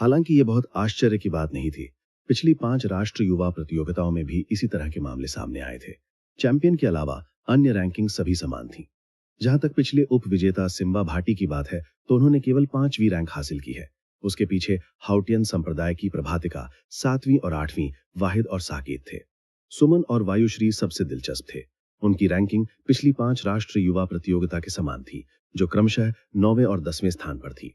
हालांकि ये बहुत आश्चर्य की बात नहीं थी। पिछली 5 राष्ट्रीय युवा प्रतियोगिताओं में भी इसी तरह के मामले सामने आए थे। चैंपियन के अलावा अन्य रैंकिंग सभी समान थी। जहां तक पिछले उप विजेता सिम्बा भाटी की बात है, तो उन्होंने केवल 5वीं रैंक हासिल की है। उसके पीछे हाउटियन संप्रदाय की प्रभातिका 7वीं और 8वीं वाहिद और साकेत थे। सुमन और वायुश्री सबसे दिलचस्प थे। उनकी रैंकिंग पिछली 5 राष्ट्रीय युवा प्रतियोगिता के समान थी, जो क्रमशः 9वें और 10वें स्थान पर थी।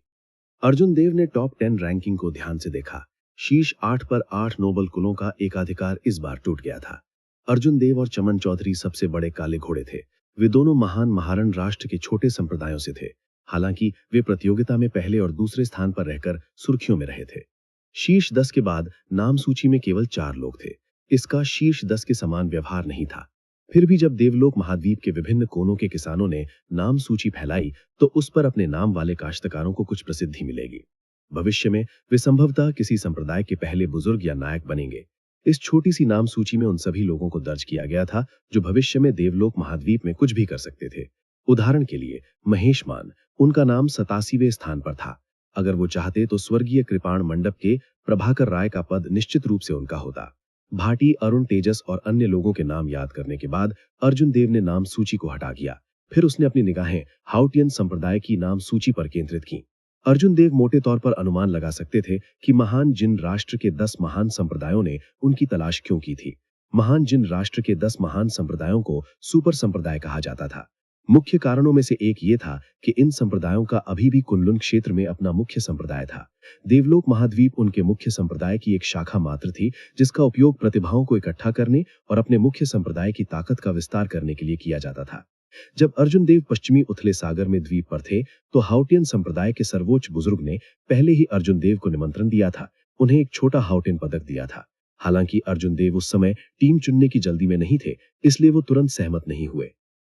अर्जुन देव ने टॉप 10 रैंकिंग को ध्यान से देखा। शीर्ष 8 पर 8 नोबल कुलों का एकाधिकार इस बार टूट गया था। अर्जुन देव और चमन चौधरी सबसे बड़े काले घोड़े थे। वे दोनों महान महारण राष्ट्र के छोटे संप्रदायों से थे। हालांकि वे प्रतियोगिता में पहले और दूसरे स्थान पर रहकर सुर्खियों में रहे थे। शीर्ष 10 के बाद नाम सूची में केवल 4 लोग थे। इसका शीर्ष 10 के समान व्यवहार नहीं था। फिर भी जब देवलोक महाद्वीप के विभिन्न कोनों के किसानों ने नाम सूची फैलाई, तो उस पर अपने नाम वाले काश्तकारों को कुछ प्रसिद्धि मिलेगी। भविष्य में वे संभवतः किसी संप्रदाय के पहले बुजुर्ग या नायक बनेंगे। इस छोटी सी नाम सूची में उन सभी लोगों को दर्ज किया गया था जो भविष्य में देवलोक महाद्वीप में कुछ भी कर सकते थे। उदाहरण के लिए महेश मान, उनका नाम 87वें स्थान पर था। अगर वो चाहते तो स्वर्गीय कृपाण मंडप के प्रभाकर राय का पद निश्चित रूप से उनका होता। भाटी, अरुण, तेजस और अन्य लोगों के नाम याद करने के बाद अर्जुन देव ने नाम सूची को हटा दिया। फिर उसने अपनी निगाहें हाउटियन संप्रदाय की नाम सूची पर केंद्रित की। अर्जुन देव मोटे तौर पर अनुमान लगा सकते थे कि महान जिन राष्ट्र के 10 महान संप्रदायों ने उनकी तलाश क्यों की थी। महान जिन राष्ट्र के 10 महान संप्रदायों को सुपर संप्रदाय कहा जाता था। मुख्य कारणों में से एक ये था कि इन संप्रदायों का अभी भी कुनलुन क्षेत्र में अपना मुख्य संप्रदाय था। देवलोक महाद्वीप उनके मुख्य संप्रदाय की एक शाखा मात्र थी, जिसका उपयोग प्रतिभाओं को इकट्ठा करने और अपने मुख्य संप्रदाय की ताकत का विस्तार करने के लिए किया जाता था। जब अर्जुन देव पश्चिमी उथले सागर में द्वीप पर थे, तो हाउटियन संप्रदाय के सर्वोच्च बुजुर्ग ने पहले ही अर्जुन देव को निमंत्रण दिया था। उन्हें एक छोटा हाउटियन पदक दिया था। हालांकि अर्जुन देव उस समय टीम चुनने की जल्दी में नहीं थे, इसलिए वो तुरंत सहमत नहीं हुए।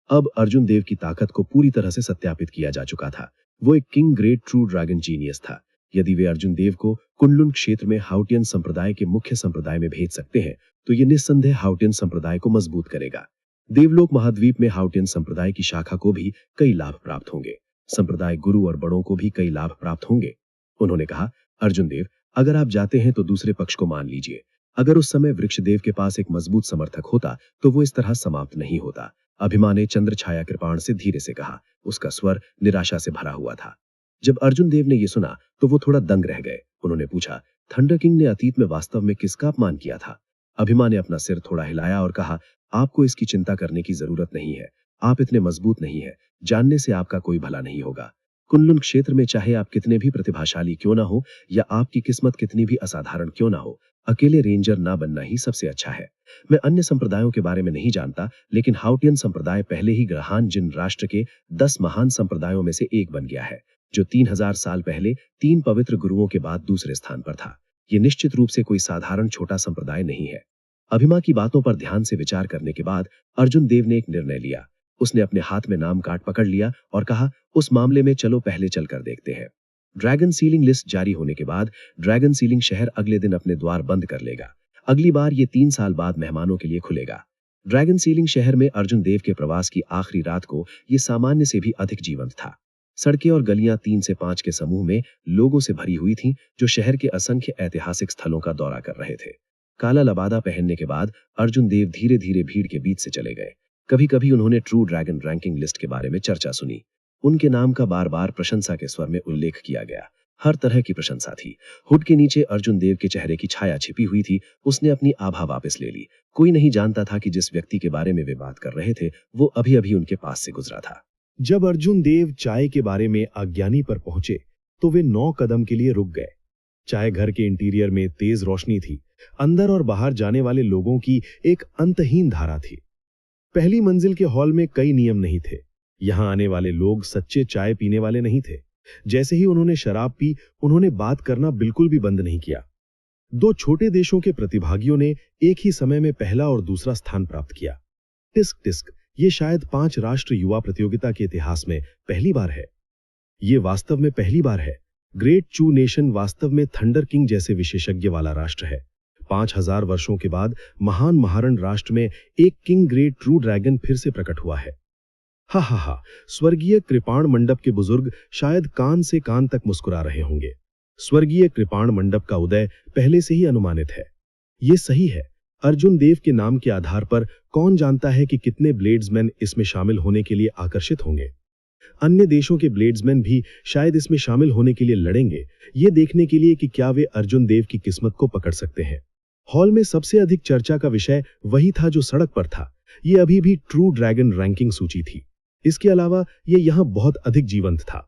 अब अर्जुन देव की ताकत को पूरी तरह से सत्यापित किया जा चुका था। वो एक king great true dragon genius था। यदि वे अर्जुन देव को कुनलुन क्षेत्र में हाउटियन संप्रदाय के मुख्य संप्रदाय में भेज सकते हैं, तो ये निस्संदेह हाउटियन संप्रदाय को मजबूत करेगा। देवलोक महाद्वीप में हाउटियन संप्रदाय की शाखा को भी कई लाभ प्राप्त होंगे। संप्रदाय गुरु और बड़ों को भी कई लाभ प्राप्त होंगे। उन्होंने कहा, अर्जुन देव, अगर आप जाते हैं तो दूसरे पक्ष को मान लीजिए। अगर उस समय वृक्षदेव के पास एक मजबूत समर्थक होता तो वो इस तरह समाप्त नहीं होता। अभिमा ने चंद्र छाया कृपाण से धीरे से कहा। उसका स्वर निराशा से भरा हुआ था। जब अर्जुन देव ने यह सुना तो वो थोड़ा दंग रह गए। उन्होंने पूछा, थंडर किंग ने अतीत में वास्तव में किसका अपमान किया था? अभिमा ने अपना सिर थोड़ा हिलाया और कहा, आपको इसकी चिंता करने की जरूरत नहीं है। आप इतने मजबूत नहीं है। जानने से आपका कोई भला नहीं होगा। कुनलुन क्षेत्र में चाहे आप कितने भी प्रतिभाशाली क्यों ना हो या आपकी किस्मत कितनी भी असाधारण क्यों ना हो, अकेले रेंजर ना बनना ही सबसे अच्छा है। मैं अन्य संप्रदायों के बारे में नहीं जानता, लेकिन हाउटियन संप्रदाय पहले ही ग्रहान जिन राष्ट्र के 10 महान संप्रदायों में से एक बन गया है, जो 3000 साल पहले 3 पवित्र गुरुओं के बाद दूसरे स्थान पर था। ये निश्चित रूप से कोई साधारण छोटा संप्रदाय नहीं है। अभिमा की बातों पर ध्यान से विचार करने के बाद अर्जुन देव ने एक निर्णय लिया। उसने अपने हाथ में नाम कार्ड पकड़ लिया और कहा, उस मामले में चलो पहले चलकर देखते हैं। ड्रैगन सीलिंग लिस्ट जारी होने के बाद ड्रैगन सीलिंग शहर अगले दिन अपने द्वार बंद कर लेगा। अगली बार ये 3 साल बाद मेहमानों के लिए खुलेगा। ड्रैगन सीलिंग शहर में अर्जुन देव के प्रवास की आखिरी रात को ये सामान्य से भी अधिक जीवंत था। सड़कें और गलियां 3 से 5 के समूह में लोगों से भरी हुई थीं, जो शहर के असंख्य ऐतिहासिक स्थलों का दौरा कर रहे थे। काला लबादा पहनने के बाद अर्जुन देव धीरे धीरे भीड़ के बीच से चले गए। कभी कभी उन्होंने ट्रू ड्रैगन रैंकिंग लिस्ट के बारे में चर्चा सुनी। उनके नाम का बार बार प्रशंसा के स्वर में उल्लेख किया गया। हर तरह की प्रशंसा थी। हुड के नीचे अर्जुन देव के चेहरे की छाया छिपी हुई थी। उसने अपनी आभा वापस ले ली। कोई नहीं जानता था कि जिस व्यक्ति के बारे में वे बात कर रहे थे, वो अभी अभी उनके पास से गुजरा था। जब अर्जुन देव चाय के बारे में अज्ञानी पर पहुंचे, तो वे 9 कदम के लिए रुक गए। चाय घर के इंटीरियर में तेज रोशनी थी। अंदर और बाहर जाने वाले लोगों की एक अंतहीन धारा थी। पहली मंजिल के हॉल में कई नियम नहीं थे। यहां आने वाले लोग सच्चे चाय पीने वाले नहीं थे। जैसे ही उन्होंने शराब पी, उन्होंने बात करना बिल्कुल भी बंद नहीं किया। 2 छोटे देशों के प्रतिभागियों ने एक ही समय में पहला और दूसरा स्थान प्राप्त किया। टिस्क टिस्क, ये शायद 5 राष्ट्र युवा प्रतियोगिता के इतिहास में पहली बार है। ये वास्तव में पहली बार है। ग्रेट चू नेशन वास्तव में थंडर किंग जैसे विशेषज्ञ वाला राष्ट्र है। 5000 वर्षों के बाद महान महारण राष्ट्र में एक किंग ग्रेट ट्रू ड्रैगन फिर से प्रकट हुआ है। हा हा हा, स्वर्गीय कृपाण मंडप के बुजुर्ग शायद कान से कान तक मुस्कुरा रहे होंगे। स्वर्गीय कृपाण मंडप का उदय पहले से ही अनुमानित है। ये सही है। अर्जुन देव के नाम के आधार पर कौन जानता है कि कितने ब्लेड्समैन इसमें शामिल होने के लिए आकर्षित होंगे। अन्य देशों के ब्लेड्समैन भी शायद इसमें शामिल होने के लिए लड़ेंगे, ये देखने के लिए कि क्या वे अर्जुन देव की किस्मत को पकड़ सकते हैं। हॉल में सबसे अधिक चर्चा का विषय वही था जो सड़क पर था। ये अभी भी ट्रू ड्रैगन रैंकिंग सूची थी। इसके अलावा ये यहाँ बहुत अधिक जीवंत था।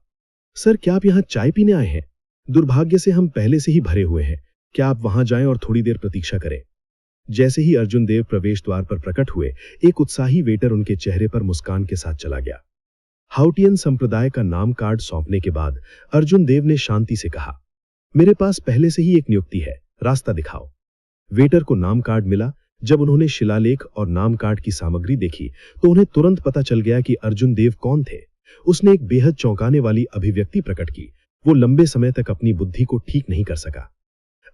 सर, क्या आप यहाँ चाय पीने आए हैं? दुर्भाग्य से हम पहले से ही भरे हुए हैं। क्या आप वहां जाएं और थोड़ी देर प्रतीक्षा करें? जैसे ही अर्जुन देव प्रवेश द्वार पर प्रकट हुए, एक उत्साही वेटर उनके चेहरे पर मुस्कान के साथ चला गया। हाउटियन संप्रदाय का नाम कार्ड सौंपने के बाद अर्जुन देव ने शांति से कहा, मेरे पास पहले से ही एक नियुक्ति है, रास्ता दिखाओ। वेटर को नाम कार्ड मिला। जब उन्होंने शिलालेख और नाम कार्ड की सामग्री देखी तो उन्हें तुरंत पता चल गया कि अर्जुन देव कौन थे। उसने एक बेहद चौंकाने वाली अभिव्यक्ति प्रकट की। वो लंबे समय तक अपनी बुद्धि को ठीक नहीं कर सका।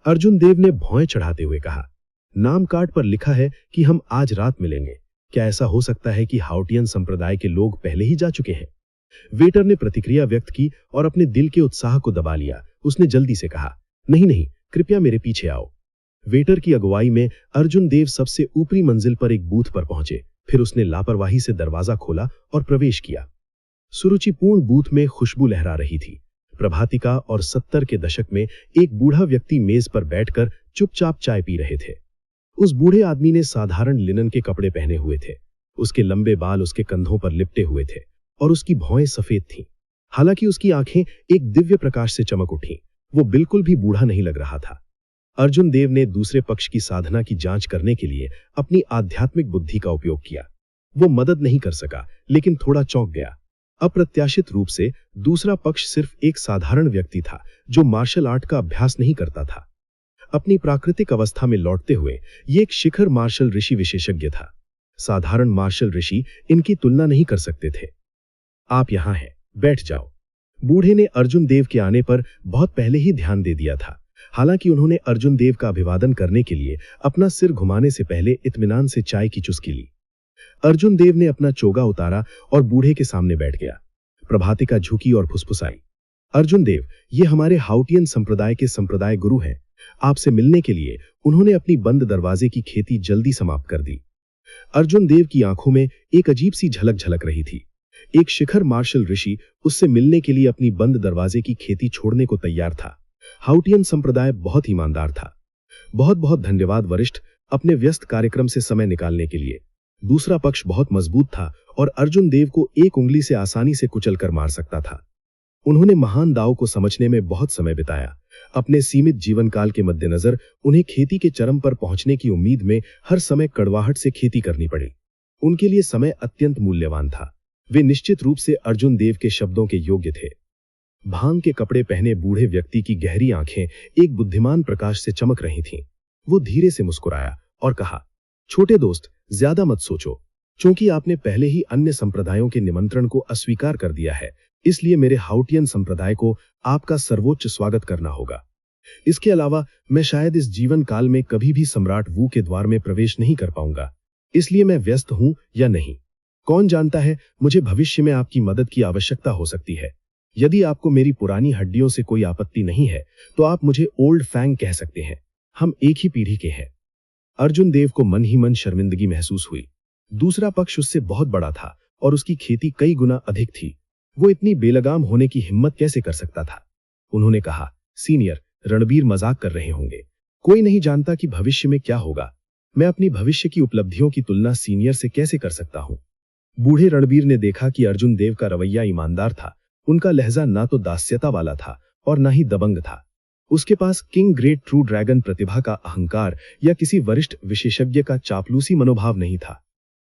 अर्जुन देव ने भौं चढ़ाते हुए कहा, नाम कार्ड पर लिखा है कि हम आज रात मिलेंगे। क्या ऐसा हो सकता है कि हाउटियन संप्रदाय के लोग पहले ही जा चुके हैं? वेटर ने प्रतिक्रिया व्यक्त की और अपने दिल के उत्साह को दबा लिया। उसने जल्दी से कहा, नहीं नहीं, कृपया मेरे पीछे आओ। वेटर की अगुवाई में अर्जुन देव सबसे ऊपरी मंजिल पर एक बूथ पर पहुंचे। फिर उसने लापरवाही से दरवाजा खोला और प्रवेश किया। सुरुचिपूर्ण बूथ में खुशबू लहरा रही थी। प्रभातिका और 70 के दशक में एक बूढ़ा व्यक्ति मेज पर बैठकर चुपचाप चाय पी रहे थे। उस बूढ़े आदमी ने साधारण लिनन के कपड़े पहने हुए थे। उसके लंबे बाल उसके कंधों पर लिपटे हुए थे और उसकी भौएं सफेद थीं। हालांकि उसकी आंखें एक दिव्य प्रकाश से चमक उठीं। वो बिल्कुल भी बूढ़ा नहीं लग रहा था। अर्जुन देव ने दूसरे पक्ष की साधना की जांच करने के लिए अपनी आध्यात्मिक बुद्धि का उपयोग किया। वो मदद नहीं कर सका, लेकिन थोड़ा चौंक गया। अप्रत्याशित रूप से दूसरा पक्ष सिर्फ एक साधारण व्यक्ति था जो मार्शल आर्ट का अभ्यास नहीं करता था। अपनी प्राकृतिक अवस्था में लौटते हुए ये एक शिखर मार्शल ऋषि विशेषज्ञ था। साधारण मार्शल ऋषि इनकी तुलना नहीं कर सकते थे। आप यहां हैं, बैठ जाओ। बूढ़े ने अर्जुन देव के आने पर बहुत पहले ही ध्यान दे दिया था। हालांकि उन्होंने अर्जुन देव का अभिवादन करने के लिए अपना सिर घुमाने से पहले इत्मीनान से चाय की चुस्की ली। अर्जुन देव ने अपना चोगा उतारा और बूढ़े के सामने बैठ गया। प्रभातिका झुकी और फुसफुसाई, अर्जुन देव, ये हमारे हाउटियन संप्रदाय के संप्रदाय गुरु हैं। आपसे मिलने के लिए उन्होंने अपनी बंद दरवाजे की खेती जल्दी समाप्त कर दी। अर्जुन देव की आंखों में एक अजीब सी झलक झलक रही थी। एक शिखर मार्शल ऋषि उससे मिलने के लिए अपनी बंद दरवाजे की खेती छोड़ने को तैयार था। हाउटियन संप्रदाय बहुत ईमानदार था। बहुत बहुत धन्यवाद वरिष्ठ, अपने व्यस्त कार्यक्रम से समय निकालने के लिए। दूसरा पक्ष बहुत मजबूत था और अर्जुन देव को एक उंगली से आसानी से कुचल कर मार सकता था। उन्होंने महान दाव को समझने में बहुत समय बिताया। अपने सीमित जीवन काल के मद्देनजर उन्हें खेती के चरम पर पहुंचने की उम्मीद में हर समय कड़वाहट से खेती करनी पड़ी। उनके लिए समय अत्यंत मूल्यवान था। वे निश्चित रूप से अर्जुन देव के शब्दों के योग्य थे। भांग के कपड़े पहने बूढ़े व्यक्ति की गहरी आंखें एक बुद्धिमान प्रकाश से चमक रही थीं। वो धीरे से मुस्कुराया और कहा, छोटे दोस्त, ज्यादा मत सोचो। क्योंकि आपने पहले ही अन्य संप्रदायों के निमंत्रण को अस्वीकार कर दिया है, इसलिए मेरे हाउटियन संप्रदाय को आपका सर्वोच्च स्वागत करना होगा। इसके अलावा मैं शायद इस जीवन काल में कभी भी सम्राट वू के द्वार में प्रवेश नहीं कर पाऊंगा, इसलिए मैं व्यस्त हूं या नहीं, कौन जानता है, मुझे भविष्य में आपकी मदद की आवश्यकता हो सकती है। यदि आपको मेरी पुरानी हड्डियों से कोई आपत्ति नहीं है तो आप मुझे ओल्ड फैंग कह सकते हैं। हम एक ही पीढ़ी के हैं। अर्जुन देव को मन ही मन शर्मिंदगी महसूस हुई। दूसरा पक्ष उससे बहुत बड़ा था और उसकी खेती कई गुना अधिक थी। वो इतनी बेलगाम होने की हिम्मत कैसे कर सकता था? उन्होंने कहा, सीनियर, रणबीर मजाक कर रहे होंगे। कोई नहीं जानता कि भविष्य में क्या होगा। मैं अपनी भविष्य की उपलब्धियों की तुलना सीनियर से कैसे कर सकता हूं? बूढ़े रणबीर ने देखा कि अर्जुन देव का रवैया ईमानदार था। उनका लहजा ना तो दास्यता वाला था और ना ही दबंग था। उसके पास किंग ग्रेट ट्रू ड्रैगन प्रतिभा का अहंकार या किसी वरिष्ठ विशेषज्ञ का चापलूसी मनोभाव नहीं था।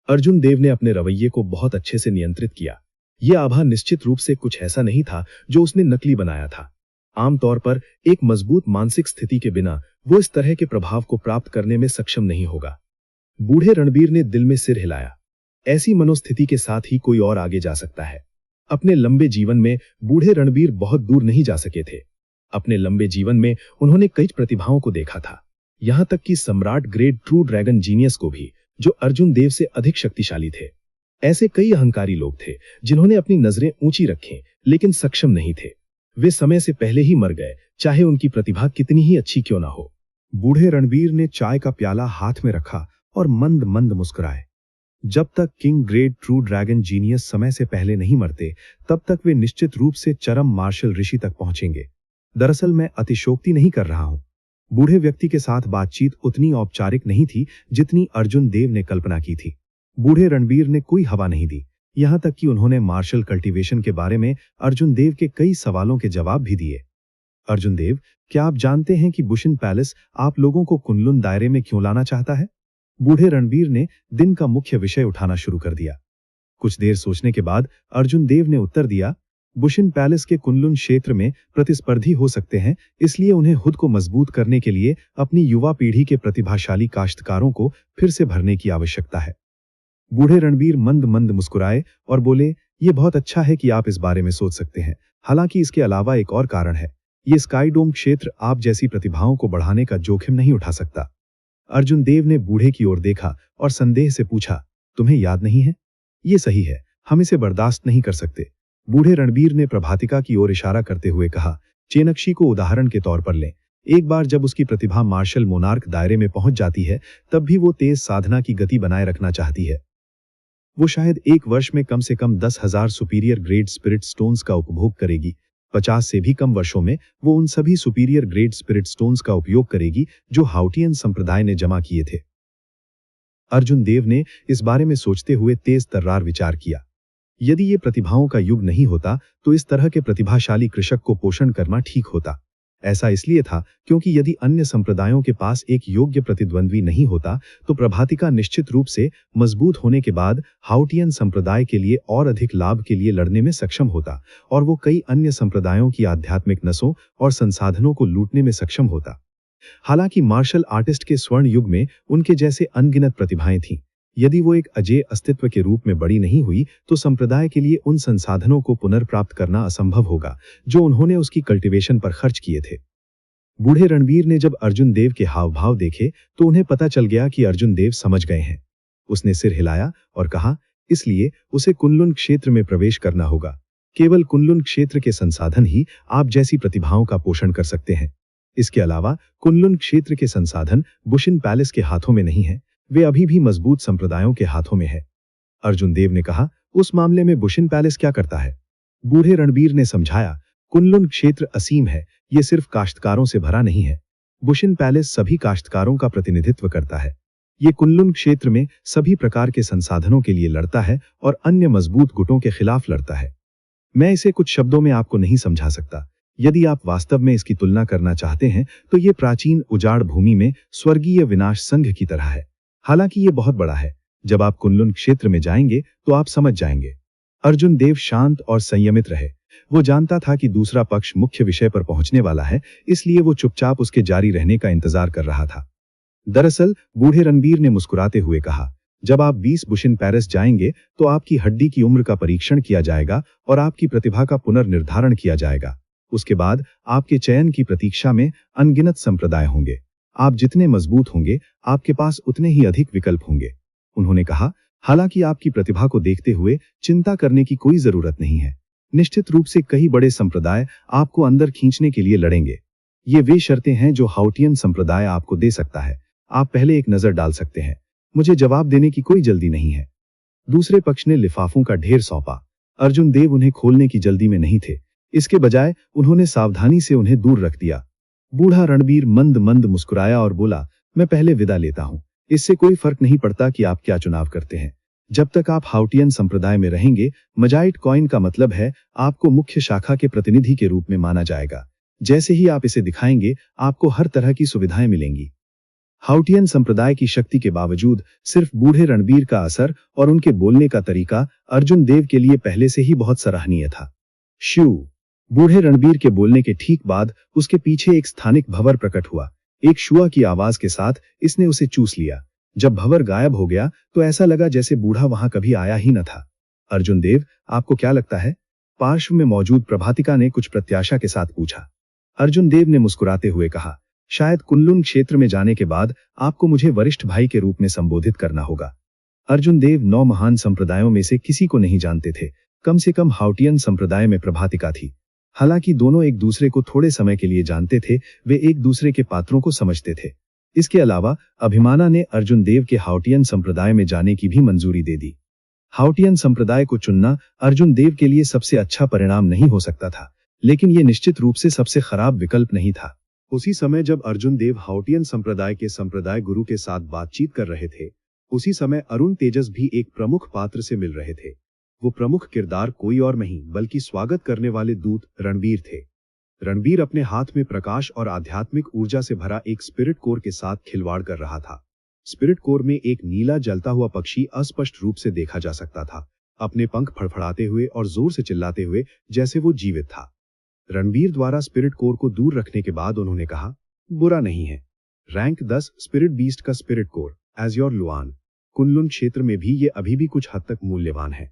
अर्जुन देव ने अपने रवैये को बहुत अच्छे से नियंत्रित किया। यह आभा निश्चित रूप से कुछ ऐसा नहीं था जो उसने नकली बनाया था। आमतौर पर एक मजबूत मानसिक स्थिति के बिना वो इस तरह के प्रभाव को प्राप्त करने में सक्षम नहीं होगा। बूढ़े रणबीर ने दिल में सिर हिलाया। ऐसी मनोस्थिति के साथ ही कोई और आगे जा सकता है। अपने लंबे जीवन में बूढ़े रणबीर बहुत दूर नहीं जा सके थे। अपने लंबे जीवन में उन्होंने कई प्रतिभाओं को देखा था, यहां तक कि सम्राट ग्रेट ट्रू ड्रैगन जीनियस को भी, जो अर्जुन देव से अधिक शक्तिशाली थे। ऐसे कई अहंकारी लोग थे जिन्होंने अपनी नजरें ऊंची रखीं, लेकिन सक्षम नहीं थे। वे समय से पहले ही मर गए, चाहे उनकी प्रतिभा कितनी ही अच्छी क्यों ना हो। बूढ़े रणबीर ने चाय का प्याला हाथ में रखा और मंद मंद मुस्कुराए। जब तक king great true dragon genius समय से पहले नहीं मरते, तब तक वे निश्चित रूप से चरम मार्शल ऋषि तक पहुंचेंगे। दरअसल मैं अतिशोक्ति नहीं कर रहा हूं। बूढ़े व्यक्ति के साथ बातचीत उतनी औपचारिक नहीं थी जितनी अर्जुन देव ने कल्पना की थी। बूढ़े रणबीर ने कोई हवा नहीं दी, यहां तक कि उन्होंने मार्शल कल्टीवेशन के बारे में अर्जुन देव के कई सवालों के जवाब भी दिए। अर्जुन देव, क्या आप जानते हैं कि बुशिन पैलेस आप लोगों को कुनलुन दायरे में क्यों लाना चाहता है? बूढ़े रणबीर ने दिन का मुख्य विषय उठाना शुरू कर दिया। कुछ देर सोचने के बाद अर्जुन देव ने उत्तर दिया, बुशिन पैलेस के कुनलुन क्षेत्र में प्रतिस्पर्धी हो सकते हैं, इसलिए उन्हें खुद को मजबूत करने के लिए अपनी युवा पीढ़ी के प्रतिभाशाली काश्तकारों को फिर से भरने की आवश्यकता है। बूढ़े रणबीर मंद मंद मुस्कुराए और बोले, ये बहुत अच्छा है कि आप इस बारे में सोच सकते हैं। हालांकि इसके अलावा एक और कारण है, ये स्काई डोम क्षेत्र आप जैसी प्रतिभाओं को बढ़ाने का जोखिम नहीं उठा सकता। अर्जुन देव ने बूढ़े की ओर देखा और संदेह से पूछा, तुम्हें याद नहीं है? ये सही है, हम इसे बर्दाश्त नहीं कर सकते। बूढ़े रणबीर ने प्रभातिका की ओर इशारा करते हुए कहा, चेनक्षी को उदाहरण के तौर पर लें। एक बार जब उसकी प्रतिभा मार्शल मोनार्क दायरे में पहुंच जाती है, तब भी वो तेज साधना की गति बनाए रखना चाहती है। वो शायद एक वर्ष में कम से कम 10,000 सुपीरियर ग्रेड स्पिरिट स्टोन्स का उपभोग करेगी। 50 से भी कम वर्षों में वो उन सभी सुपीरियर ग्रेड स्पिरिट स्टोन्स का उपयोग करेगी जो हाउटियन संप्रदाय ने जमा किए थे। अर्जुन देव ने इस बारे में सोचते हुए तेज तर्रार विचार किया। यदि ये प्रतिभाओं का युग नहीं होता तो इस तरह के प्रतिभाशाली कृषक को पोषण करना ठीक होता। ऐसा इसलिए था क्योंकि यदि अन्य संप्रदायों के पास एक योग्य प्रतिद्वंद्वी नहीं होता तो प्रभातिका निश्चित रूप से मजबूत होने के बाद हाउटियन संप्रदाय के लिए और अधिक लाभ के लिए लड़ने में सक्षम होता और वो कई अन्य संप्रदायों की आध्यात्मिक नसों और संसाधनों को लूटने में सक्षम होता। हालांकि मार्शल आर्टिस्ट के स्वर्ण युग में उनके जैसे अनगिनत प्रतिभाएं थीं। यदि वो एक अजेय अस्तित्व के रूप में बड़ी नहीं हुई तो संप्रदाय के लिए उन संसाधनों को पुनर्प्राप्त करना असंभव होगा जो उन्होंने उसकी कल्टीवेशन पर खर्च किए थे। बूढ़े रणबीर ने जब अर्जुन देव के हाव भाव देखे तो उन्हें पता चल गया कि अर्जुन देव समझ गए हैं। उसने सिर हिलाया और कहा, इसलिए उसे कुनलुन क्षेत्र में प्रवेश करना होगा। केवल कुनलुन क्षेत्र के संसाधन ही आप जैसी प्रतिभाओं का पोषण कर सकते हैं। इसके अलावा कुनलुन क्षेत्र के संसाधन बुशिन पैलेस के हाथों में नहीं है, वे अभी भी मजबूत संप्रदायों के हाथों में है। अर्जुन देव ने कहा, उस मामले में बुशिन पैलेस क्या करता है? बूढ़े रणबीर ने समझाया, कुनलुन क्षेत्र असीम है, ये सिर्फ काश्तकारों से भरा नहीं है। बुशिन पैलेस सभी काश्तकारों का प्रतिनिधित्व करता है। ये कुनलुन क्षेत्र में सभी प्रकार के संसाधनों के लिए लड़ता है और अन्य मजबूत गुटों के खिलाफ लड़ता है। मैं इसे कुछ शब्दों में आपको नहीं समझा सकता। यदि आप वास्तव में इसकी तुलना करना चाहते हैं तो ये प्राचीन उजाड़ भूमि में स्वर्गीय विनाश संघ की तरह है। हालांकि ये बहुत बड़ा है। जब आप कुनलुन क्षेत्र में जाएंगे तो आप समझ जाएंगे। अर्जुन देव शांत और संयमित रहे। वो जानता था कि दूसरा पक्ष मुख्य विषय पर पहुंचने वाला है, इसलिए वो चुपचाप उसके जारी रहने का इंतजार कर रहा था। दरअसल बूढ़े रणबीर ने मुस्कुराते हुए कहा, जब आप 20 बुशिन पैलेस जाएंगे तो आपकी हड्डी की उम्र का परीक्षण किया जाएगा और आपकी प्रतिभा का पुनर्निर्धारण किया जाएगा। उसके बाद आपके चयन की प्रतीक्षा में अनगिनत संप्रदाय होंगे। आप जितने मजबूत होंगे, आपके पास उतने ही अधिक विकल्प होंगे। उन्होंने कहा, हालांकि आपकी प्रतिभा को देखते हुए चिंता करने की कोई जरूरत नहीं है। निश्चित रूप से कई बड़े संप्रदाय आपको अंदर खींचने के लिए लड़ेंगे। ये वे शर्तें हैं जो हाउटियन संप्रदाय आपको दे सकता है। आप पहले एक नजर डाल सकते हैं। मुझे जवाब देने की कोई जल्दी नहीं है। दूसरे पक्ष ने लिफाफों का ढेर सौंपा। अर्जुन देव उन्हें खोलने की जल्दी में नहीं थे। इसके बजाय उन्होंने सावधानी से उन्हें दूर रख दिया। बूढ़ा रणबीर मंद मंद मुस्कुराया और बोला, मैं पहले विदा लेता हूं। इससे कोई फर्क नहीं पड़ता कि आप क्या चुनाव करते हैं। जब तक आप हाउटियन संप्रदाय में रहेंगे, मजाइट कॉइन का मतलब है आपको मुख्य शाखा के प्रतिनिधि के रूप में माना जाएगा। जैसे ही आप इसे दिखाएंगे, आपको हर तरह की सुविधाएं मिलेंगी। हाउटियन संप्रदाय की शक्ति के बावजूद सिर्फ बूढ़े रणबीर का असर और उनके बोलने का तरीका अर्जुन देव के लिए पहले से ही बहुत सराहनीय था। शू। बूढ़े रणबीर के बोलने के ठीक बाद उसके पीछे एक स्थानिक भंवर प्रकट हुआ। एक शुआ की आवाज के साथ इसने उसे चूस लिया। जब भंवर गायब हो गया तो ऐसा लगा जैसे बूढ़ा वहां कभी आया ही न था। अर्जुन देव, आपको क्या लगता है? पार्श्व में मौजूद प्रभातिका ने कुछ प्रत्याशा के साथ पूछा। अर्जुन देव ने मुस्कुराते हुए कहा, शायद कुनलुन क्षेत्र में जाने के बाद आपको मुझे वरिष्ठ भाई के रूप में संबोधित करना होगा। अर्जुन देव 9 महान संप्रदायों में से किसी को नहीं जानते थे। कम से कम हाउटियन संप्रदाय में प्रभातिका थी। हालांकि दोनों एक दूसरे को थोड़े समय के लिए जानते थे, वे एक दूसरे के पात्रों को समझते थे। इसके अलावा अभिमाना ने अर्जुन देव के हाउटियन संप्रदाय में जाने की भी मंजूरी दे दी। हाउटियन संप्रदाय को चुनना अर्जुन देव के लिए सबसे अच्छा परिणाम नहीं हो सकता था, लेकिन यह निश्चित रूप से सबसे खराब विकल्प नहीं था। उसी समय जब अर्जुन देव हाउटियन संप्रदाय के संप्रदाय गुरु के साथ बातचीत कर रहे थे, उसी समय अरुण तेजस भी एक प्रमुख पात्र से मिल रहे थे। वो प्रमुख किरदार कोई और नहीं बल्कि स्वागत करने वाले दूत रणबीर थे। रणबीर अपने हाथ में प्रकाश और आध्यात्मिक ऊर्जा से भरा एक स्पिरिट कोर के साथ खिलवाड़ कर रहा था। स्पिरिट कोर में एक नीला जलता हुआ पक्षी अस्पष्ट रूप से देखा जा सकता था, अपने पंख फड़फड़ाते हुए और जोर से चिल्लाते हुए जैसे वो जीवित था। रणबीर द्वारा स्पिरिट कोर को दूर रखने के बाद उन्होंने कहा, बुरा नहीं है। रैंक 10 स्पिरिट बीस्ट का spirit core Azure Luann Kunlun क्षेत्र में भी ये अभी भी कुछ हद तक मूल्यवान है।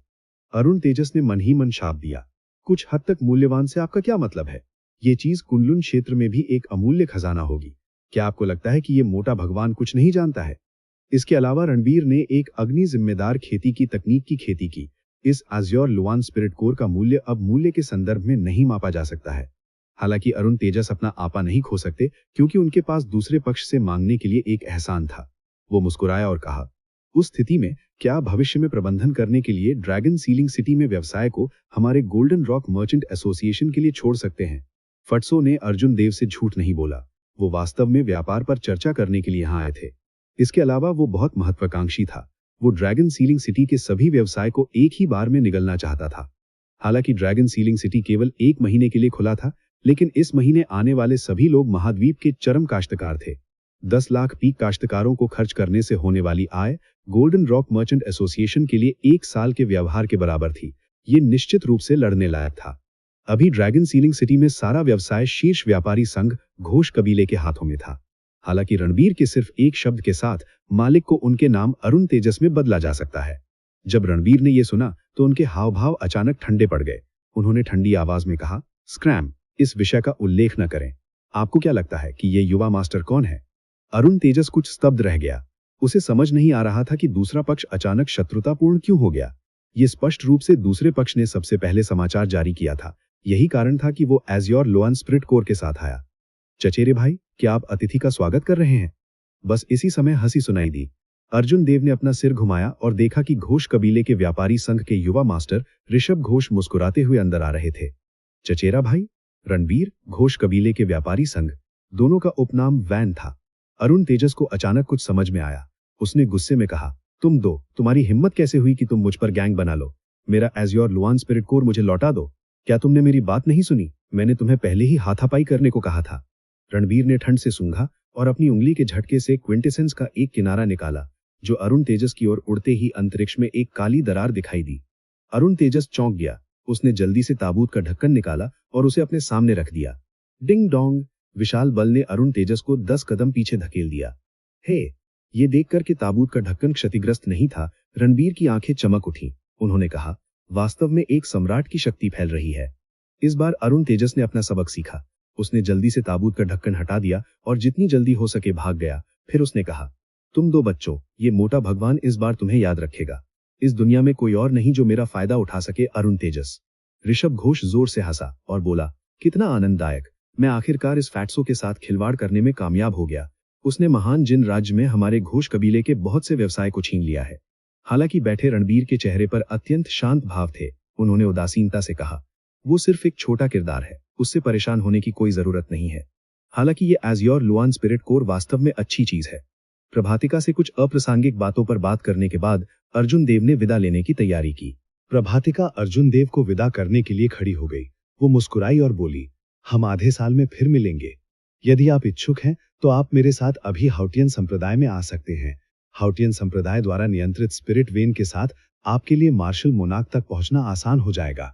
अरुण तेजस ने मन ही मन शाप दिया, कुछ हद तक मूल्यवान से आपका क्या मतलब है? ये चीज कुनलुन क्षेत्र में भी एक अमूल्य खजाना होगी। क्या आपको लगता है कि ये मोटा भगवान कुछ नहीं जानता है? इसके अलावा रणबीर ने एक अग्नि जिम्मेदार खेती की तकनीक की खेती की। इस एज़्योर लुआन स्पिरिट कोर का मूल्य अब मूल्य के संदर्भ में नहीं मापा जा सकता है। हालांकि अरुण तेजस अपना आपा नहीं खो सकते, क्योंकि उनके पास दूसरे पक्ष से मांगने के लिए एक एहसान था। वो मुस्कुराया और कहा, उस स्थिति में क्या भविष्य में प्रबंधन करने के लिए ड्रैगन सीलिंग सिटी में व्यवसाय को हमारे गोल्डन रॉक मर्चेंट एसोसिएशन के लिए छोड़ सकते हैं? फटसो ने अर्जुन देव से झूठ नहीं बोला। वो वास्तव में व्यापार पर चर्चा करने के लिए यहाँ आए थे। इसके अलावा वो बहुत महत्वाकांक्षी था। वो ड्रैगन सीलिंग सिटी के सभी व्यवसाय को एक ही बार में निगलना चाहता था। हालांकि ड्रैगन सीलिंग सिटी केवल 1 महीने के लिए खुला था, लेकिन इस महीने आने वाले सभी लोग महाद्वीप के चरम काश्तकार थे। 10 लाख पीक काश्तकारों को खर्च करने से होने वाली आय गोल्डन रॉक मर्चेंट एसोसिएशन के लिए 1 साल के व्यवहार के बराबर थी। ये निश्चित रूप से लड़ने लायक था। अभी ड्रैगन सीलिंग सिटी में सारा व्यवसाय शीर्ष व्यापारी संघ घोष कबीले के हाथों में था। हालांकि रणबीर के सिर्फ एक शब्द के साथ मालिक को उनके नाम अरुण तेजस में बदला जा सकता है। जब रणबीर ने यह सुना तो उनके हाव भाव अचानक ठंडे पड़ गए। उन्होंने ठंडी आवाज में कहा, स्क्रैम, इस विषय का उल्लेख न करें। आपको क्या लगता है कि ये युवा मास्टर कौन है? अरुण तेजस कुछ स्तब्ध रह गया। उसे समझ नहीं आ रहा था कि दूसरा पक्ष अचानक शत्रुतापूर्ण क्यों हो गया। ये स्पष्ट रूप से दूसरे पक्ष ने सबसे पहले समाचार जारी किया था। यही कारण था कि वो एज़्योर लुआन स्पिरिट कोर के साथ आया। चचेरे भाई, क्या आप अतिथि का स्वागत कर रहे हैं? बस इसी समय हंसी सुनाई दी। अर्जुन देव ने अपना सिर घुमाया और देखा कि घोष कबीले के व्यापारी संघ के युवा मास्टर ऋषभ घोष मुस्कुराते हुए अंदर आ रहे थे। चचेरा भाई? रणबीर, घोष कबीले के व्यापारी संघ, दोनों का उपनाम वैन था। अरुण तेजस को अचानक कुछ समझ में आया। उसने गुस्से में कहा, तुम्हारी हिम्मत कैसे हुई कि तुम मुझ पर गैंग बना लो? मेरा एज़्योर लुआन स्पिरिट कोर मुझे लौटा दो। क्या तुमने मेरी बात नहीं सुनी? मैंने तुम्हें पहले ही हाथापाई करने को कहा था। रणबीर ने ठंड से सूंघा और अपनी उंगली के झटके से क्विंटेसेंस का एक किनारा निकाला, जो अरुण तेजस की ओर उड़ते ही अंतरिक्ष में एक काली दरार दिखाई दी। अरुण तेजस चौंक गया। उसने जल्दी से ताबूत का ढक्कन निकाला और उसे अपने सामने रख दिया। Ding dong! विशाल बल ने अरुण तेजस को 10 कदम पीछे धकेल दिया। हे! ये देखकर कि ताबूत का ढक्कन क्षतिग्रस्त नहीं था, रणबीर की आंखें चमक उठी। उन्होंने कहा, वास्तव में एक सम्राट की शक्ति फैल रही है। इस बार अरुण तेजस ने अपना सबक सीखा। उसने जल्दी से ताबूत का ढक्कन हटा दिया और जितनी जल्दी हो सके भाग गया। फिर उसने कहा, तुम 2 बच्चों, ये मोटा भगवान इस बार तुम्हें याद रखेगा। इस दुनिया में कोई और नहीं जो मेरा फायदा उठा सके। अरुण तेजस। ऋषभ घोष जोर से हंसा और बोला, कितना आनंददायक! मैं आखिरकार इस फैट्सो के साथ खिलवाड़ करने में कामयाब हो गया। उसने महान जिन राज्य में हमारे घोष कबीले के बहुत से व्यवसाय को छीन लिया है। हालांकि बैठे रणबीर के चेहरे पर अत्यंत शांत भाव थे। उन्होंने उदासीनता से कहा, वो सिर्फ एक छोटा किरदार है, उससे परेशान होने की कोई जरूरत नहीं है। हालांकि ये एज़्योर लुआन स्पिरिट कोर वास्तव में अच्छी चीज है। प्रभातिका से कुछ अप्रासंगिक बातों पर बात करने के बाद अर्जुन देव ने विदा लेने की तैयारी की। प्रभातिका अर्जुन देव को विदा करने के लिए खड़ी हो गई। वो मुस्कुराई और बोली, हम आधे साल में फिर मिलेंगे। यदि आप इच्छुक हैं तो आप मेरे साथ अभी हाउटियन संप्रदाय में आ सकते हैं। हाउटियन संप्रदाय द्वारा नियंत्रित स्पिरिट वेन के साथ आपके लिए मार्शल मोनाक तक पहुंचना आसान हो जाएगा।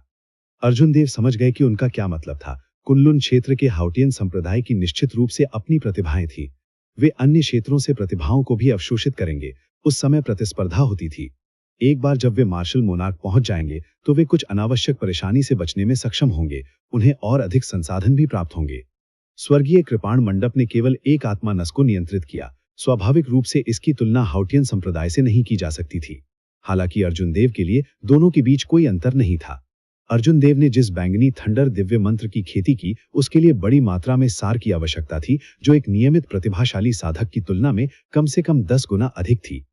अर्जुन देव समझ गए कि उनका क्या मतलब था। कुनलुन क्षेत्र के हाउटियन संप्रदाय की निश्चित रूप से अपनी प्रतिभाएं थी। वे अन्य क्षेत्रों से प्रतिभाओं को भी अवशोषित करेंगे। उस समय प्रतिस्पर्धा होती थी। एक बार जब वे मार्शल मोनाक पहुंच जाएंगे तो वे कुछ अनावश्यक परेशानी से बचने में सक्षम होंगे। उन्हें और अधिक संसाधन भी प्राप्त होंगे। स्वर्गीय कृपाण मंडप ने केवल एक आत्मा नस को नियंत्रित किया। स्वाभाविक रूप से इसकी तुलना हाउटियन संप्रदाय से नहीं की जा सकती थी। हालांकि अर्जुन देव के लिए दोनों के बीच कोई अंतर नहीं था। अर्जुन देव ने जिस बैंगनी थंडर दिव्य मंत्र की खेती की, उसके लिए बड़ी मात्रा में सार की आवश्यकता थी, जो एक नियमित प्रतिभाशाली साधक की तुलना में कम से कम 10 गुना अधिक थी।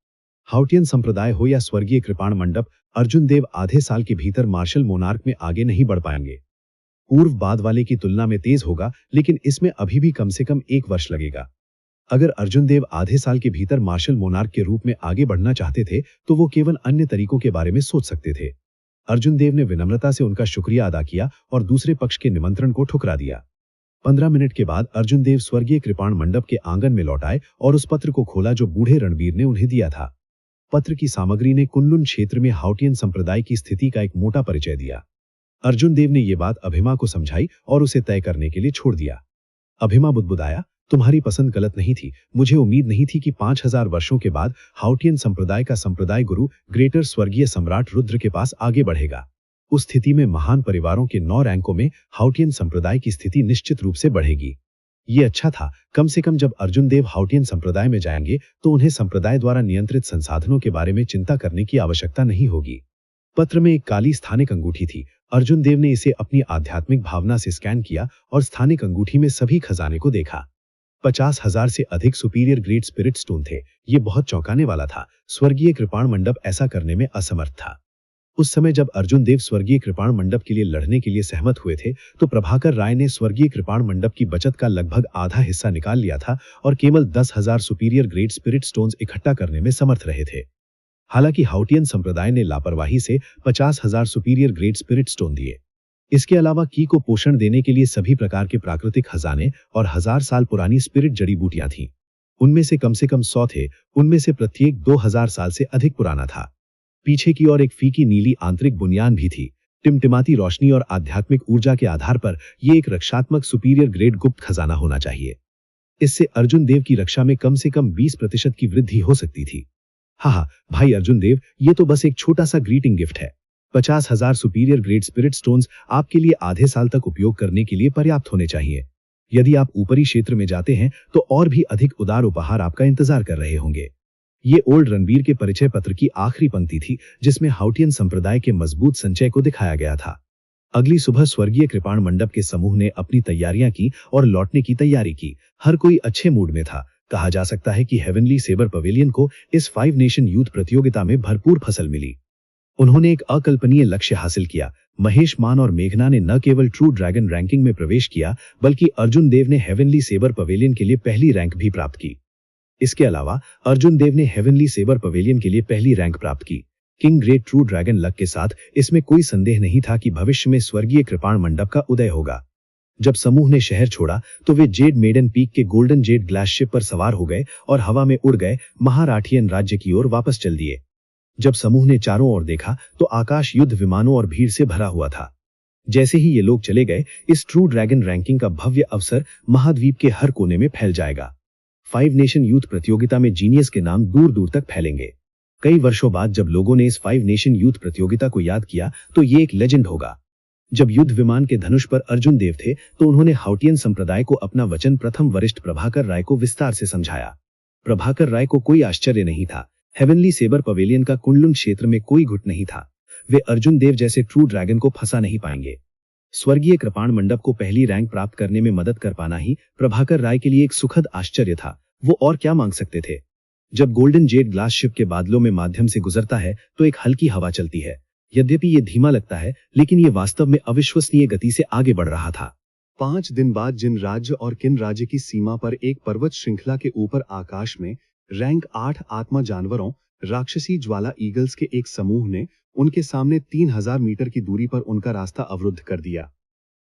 हाउटियन संप्रदाय हो या स्वर्गीय कृपाण मंडप, अर्जुन देव आधे साल के भीतर मार्शल मोनार्क में आगे नहीं बढ़ पाएंगे। पूर्व बाद वाले की तुलना में तेज होगा, लेकिन इसमें अभी भी कम से कम 1 वर्ष लगेगा। अगर अर्जुन देव आधे साल के भीतर मार्शल मोनार्क के रूप में आगे बढ़ना चाहते थे, तो वो केवल अन्य तरीकों के बारे में सोच सकते थे। अर्जुन देव ने विनम्रता से उनका शुक्रिया अदा किया और दूसरे पक्ष के निमंत्रण को ठुकरा दिया। 15 मिनट के बाद अर्जुन देव स्वर्गीय कृपाण मंडप के आंगन में लौट आए और उस पत्र को खोला जो बूढ़े रणबीर ने उन्हें दिया था। पत्र की सामग्री ने कुनलुन क्षेत्र में हाउटियन संप्रदाय की स्थिति का एक मोटा परिचय दिया। अर्जुन देव ने यह बात अभिमा को समझाई और उसे तय करने के लिए छोड़ दिया। अभिमा बुदबुदाया, तुम्हारी पसंद गलत नहीं थी। मुझे उम्मीद नहीं थी कि 5000 वर्षों के बाद हाउटियन संप्रदाय का संप्रदाय गुरु ग्रेटर स्वर्गीय सम्राट रुद्र के पास आगे बढ़ेगा। उस स्थिति में महान परिवारों के 9 रैंकों में हाउटियन संप्रदाय की स्थिति निश्चित रूप से बढ़ेगी। ये अच्छा था, कम से कम जब अर्जुन देव हाउटियन संप्रदाय में जाएंगे तो उन्हें संप्रदाय द्वारा नियंत्रित संसाधनों के बारे में चिंता करने की आवश्यकता नहीं होगी। पत्र में एक काली स्थानिक अंगूठी थी। अर्जुन देव ने इसे अपनी आध्यात्मिक भावना से स्कैन किया और स्थानिक अंगूठी में सभी खजाने को देखा। 50,000 से अधिक सुपीरियर ग्रेट स्पिरिट स्टोन थे। ये बहुत चौंकाने वाला था। स्वर्गीय कृपाण मंडप ऐसा करने में असमर्थ था। उस समय जब अर्जुन देव स्वर्गीय कृपाण मंडप के लिए लड़ने के लिए सहमत हुए थे, तो प्रभाकर राय ने स्वर्गीय कृपाण मंडप की बचत का लगभग आधा हिस्सा निकाल लिया था और केवल 10,000 सुपीरियर ग्रेट स्पिरिट स्टोन्स इकट्ठा करने में समर्थ रहे थे। हालांकि हाउटियन संप्रदाय ने लापरवाही से 50,000 सुपीरियर ग्रेट स्पिरिट स्टोन दिए। इसके अलावा की को पोषण देने के लिए सभी प्रकार के प्राकृतिक खजाने और 1000 साल पुरानी स्पिरिट जड़ी बूटियां थीं। उनमें से कम 100 थे। उनमें से प्रत्येक 2000 साल से अधिक पुराना था। पीछे की ओर एक फीकी नीली आंतरिक बुनियान भी थी। टिमटिमाती रोशनी और आध्यात्मिक ऊर्जा के आधार पर यह एक रक्षात्मक सुपीरियर ग्रेड गुप्त खजाना होना चाहिए। इससे अर्जुन देव की रक्षा में कम से कम 20% की वृद्धि हो सकती थी। हाँ भाई अर्जुन देव, ये तो बस एक छोटा सा ग्रीटिंग गिफ्ट है। 50,000 सुपीरियर ग्रेड स्पिरिट स्टोन्स आपके लिए आधे साल तक उपयोग करने के लिए पर्याप्त होने चाहिए। यदि आप ऊपरी क्षेत्र में जाते हैं तो और भी अधिक उदार उपहार आपका इंतजार कर रहे होंगे। ये ओल्ड रणबीर के परिचय पत्र की आखिरी पंक्ति थी, जिसमें हाउटियन संप्रदाय के मजबूत संचय को दिखाया गया था। अगली सुबह स्वर्गीय कृपाण मंडप के समूह ने अपनी तैयारियां की और लौटने की तैयारी की। हर कोई अच्छे मूड में था। कहा जा सकता है कि हेवनली सेबर पवेलियन को इस 5 नेशन यूथ प्रतियोगिता में भरपूर फसल मिली। उन्होंने एक अकल्पनीय लक्ष्य हासिल किया। महेश मान और मेघना ने न केवल ट्रू ड्रैगन रैंकिंग में प्रवेश किया, बल्कि अर्जुन देव ने हेवनली सेबर पवेलियन के लिए पहली रैंक भी प्राप्त की। इसके अलावा अर्जुन देव ने हेवनली सेबर पवेलियन के लिए पहली रैंक प्राप्त की। King great true dragon luck के साथ इसमें कोई संदेह नहीं था कि भविष्य में स्वर्गीय कृपाण मंडप का उदय होगा। जब समूह ने शहर छोड़ा तो वे जेड मेडन पीक के गोल्डन जेड ग्लास शिप पर सवार हो गए और हवा में उड़ गए महाराठियन राज्य की ओर वापस चल दिए। जब समूह ने चारों ओर देखा तो आकाश युद्ध विमानों और भीड़ से भरा हुआ था। जैसे ही ये लोग चले गए, इस ट्रू ड्रैगन रैंकिंग का भव्य अवसर महाद्वीप के हर कोने में फैल जाएगा। 5 नेशन यूथ प्रतियोगिता में जीनियस के नाम दूर दूर तक फैलेंगे। कई वर्षों बाद जब लोगों ने इस 5 नेशन यूथ प्रतियोगिता को याद किया तो ये एक लेजेंड होगा। जब युद्ध विमान के धनुष पर अर्जुन देव थे तो उन्होंने हाउटियन संप्रदाय को अपना वचन प्रथम वरिष्ठ प्रभाकर राय को विस्तार से समझाया। प्रभाकर राय को कोई आश्चर्य नहीं था। हेवनली सेबर पवेलियन का कुंडलुन क्षेत्र में कोई गुट नहीं था। वे अर्जुन देव जैसे ट्रू ड्रैगन को फंसा नहीं पाएंगे। स्वर्गीय कृपाण मंडप को पहली रैंक प्राप्त करने में मदद कर पाना ही प्रभाकर राय के लिए एक सुखद आश्चर्य था। वो और क्या मांग सकते थे। जब गोल्डन जेड ग्लास शिप के बादलों में माध्यम से गुजरता है तो एक हल्की हवा चलती है। यद्यपि ये धीमा लगता है, लेकिन ये वास्तव में अविश्वसनीय गति से आगे बढ़ रहा था। 5 दिन बाद जिन राज्य और किन राज्य की सीमा पर एक पर्वत श्रृंखला के ऊपर आकाश में रैंक 8 आत्मा जानवरों राक्षसी ज्वाला ईगल्स के एक समूह ने उनके सामने 3000 मीटर की दूरी पर उनका रास्ता अवरुद्ध कर दिया।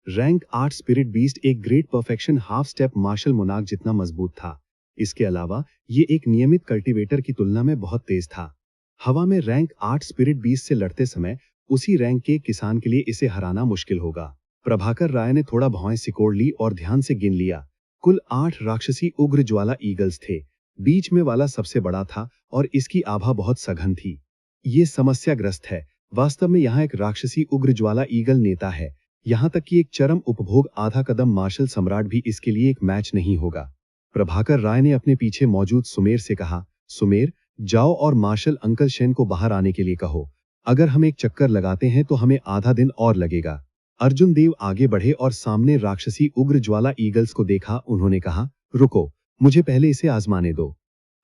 रैंक 8 स्पिरिट बीस्ट एक great perfection half step martial monarch जितना मजबूत था। इसके अलावा ये एक नियमित कल्टीवेटर की तुलना में बहुत तेज था। हवा में रैंक 8 स्पिरिट बीस्ट से लड़ते समय उसी रैंक के किसान के लिए इसे हराना मुश्किल होगा। प्रभाकर राय ने थोड़ा भौं सिकोड़ ली और ध्यान से गिन लिया। कुल 8 राक्षसी उग्र ज्वाला ईगल्स थे। बीच में वाला सबसे बड़ा था और इसकी आभा बहुत सघन थी। ये समस्याग्रस्त है। वास्तव में यहाँ एक राक्षसी उग्र ज्वाला ईगल नेता है। यहाँ तक कि एक चरम उपभोग आधा कदम मार्शल सम्राट भी इसके लिए एक मैच नहीं होगा। प्रभाकर राय ने अपने पीछे मौजूद सुमेर से कहा, सुमेर, जाओ और मार्शल अंकल शेन को बाहर आने के लिए कहो। अगर हम एक चक्कर लगाते हैं तो हमें आधा दिन और लगेगा। अर्जुन देव आगे बढ़े और सामने राक्षसी उग्र ज्वाला ईगल्स को देखा। उन्होंने कहा, रुको, मुझे पहले इसे आजमाने दो।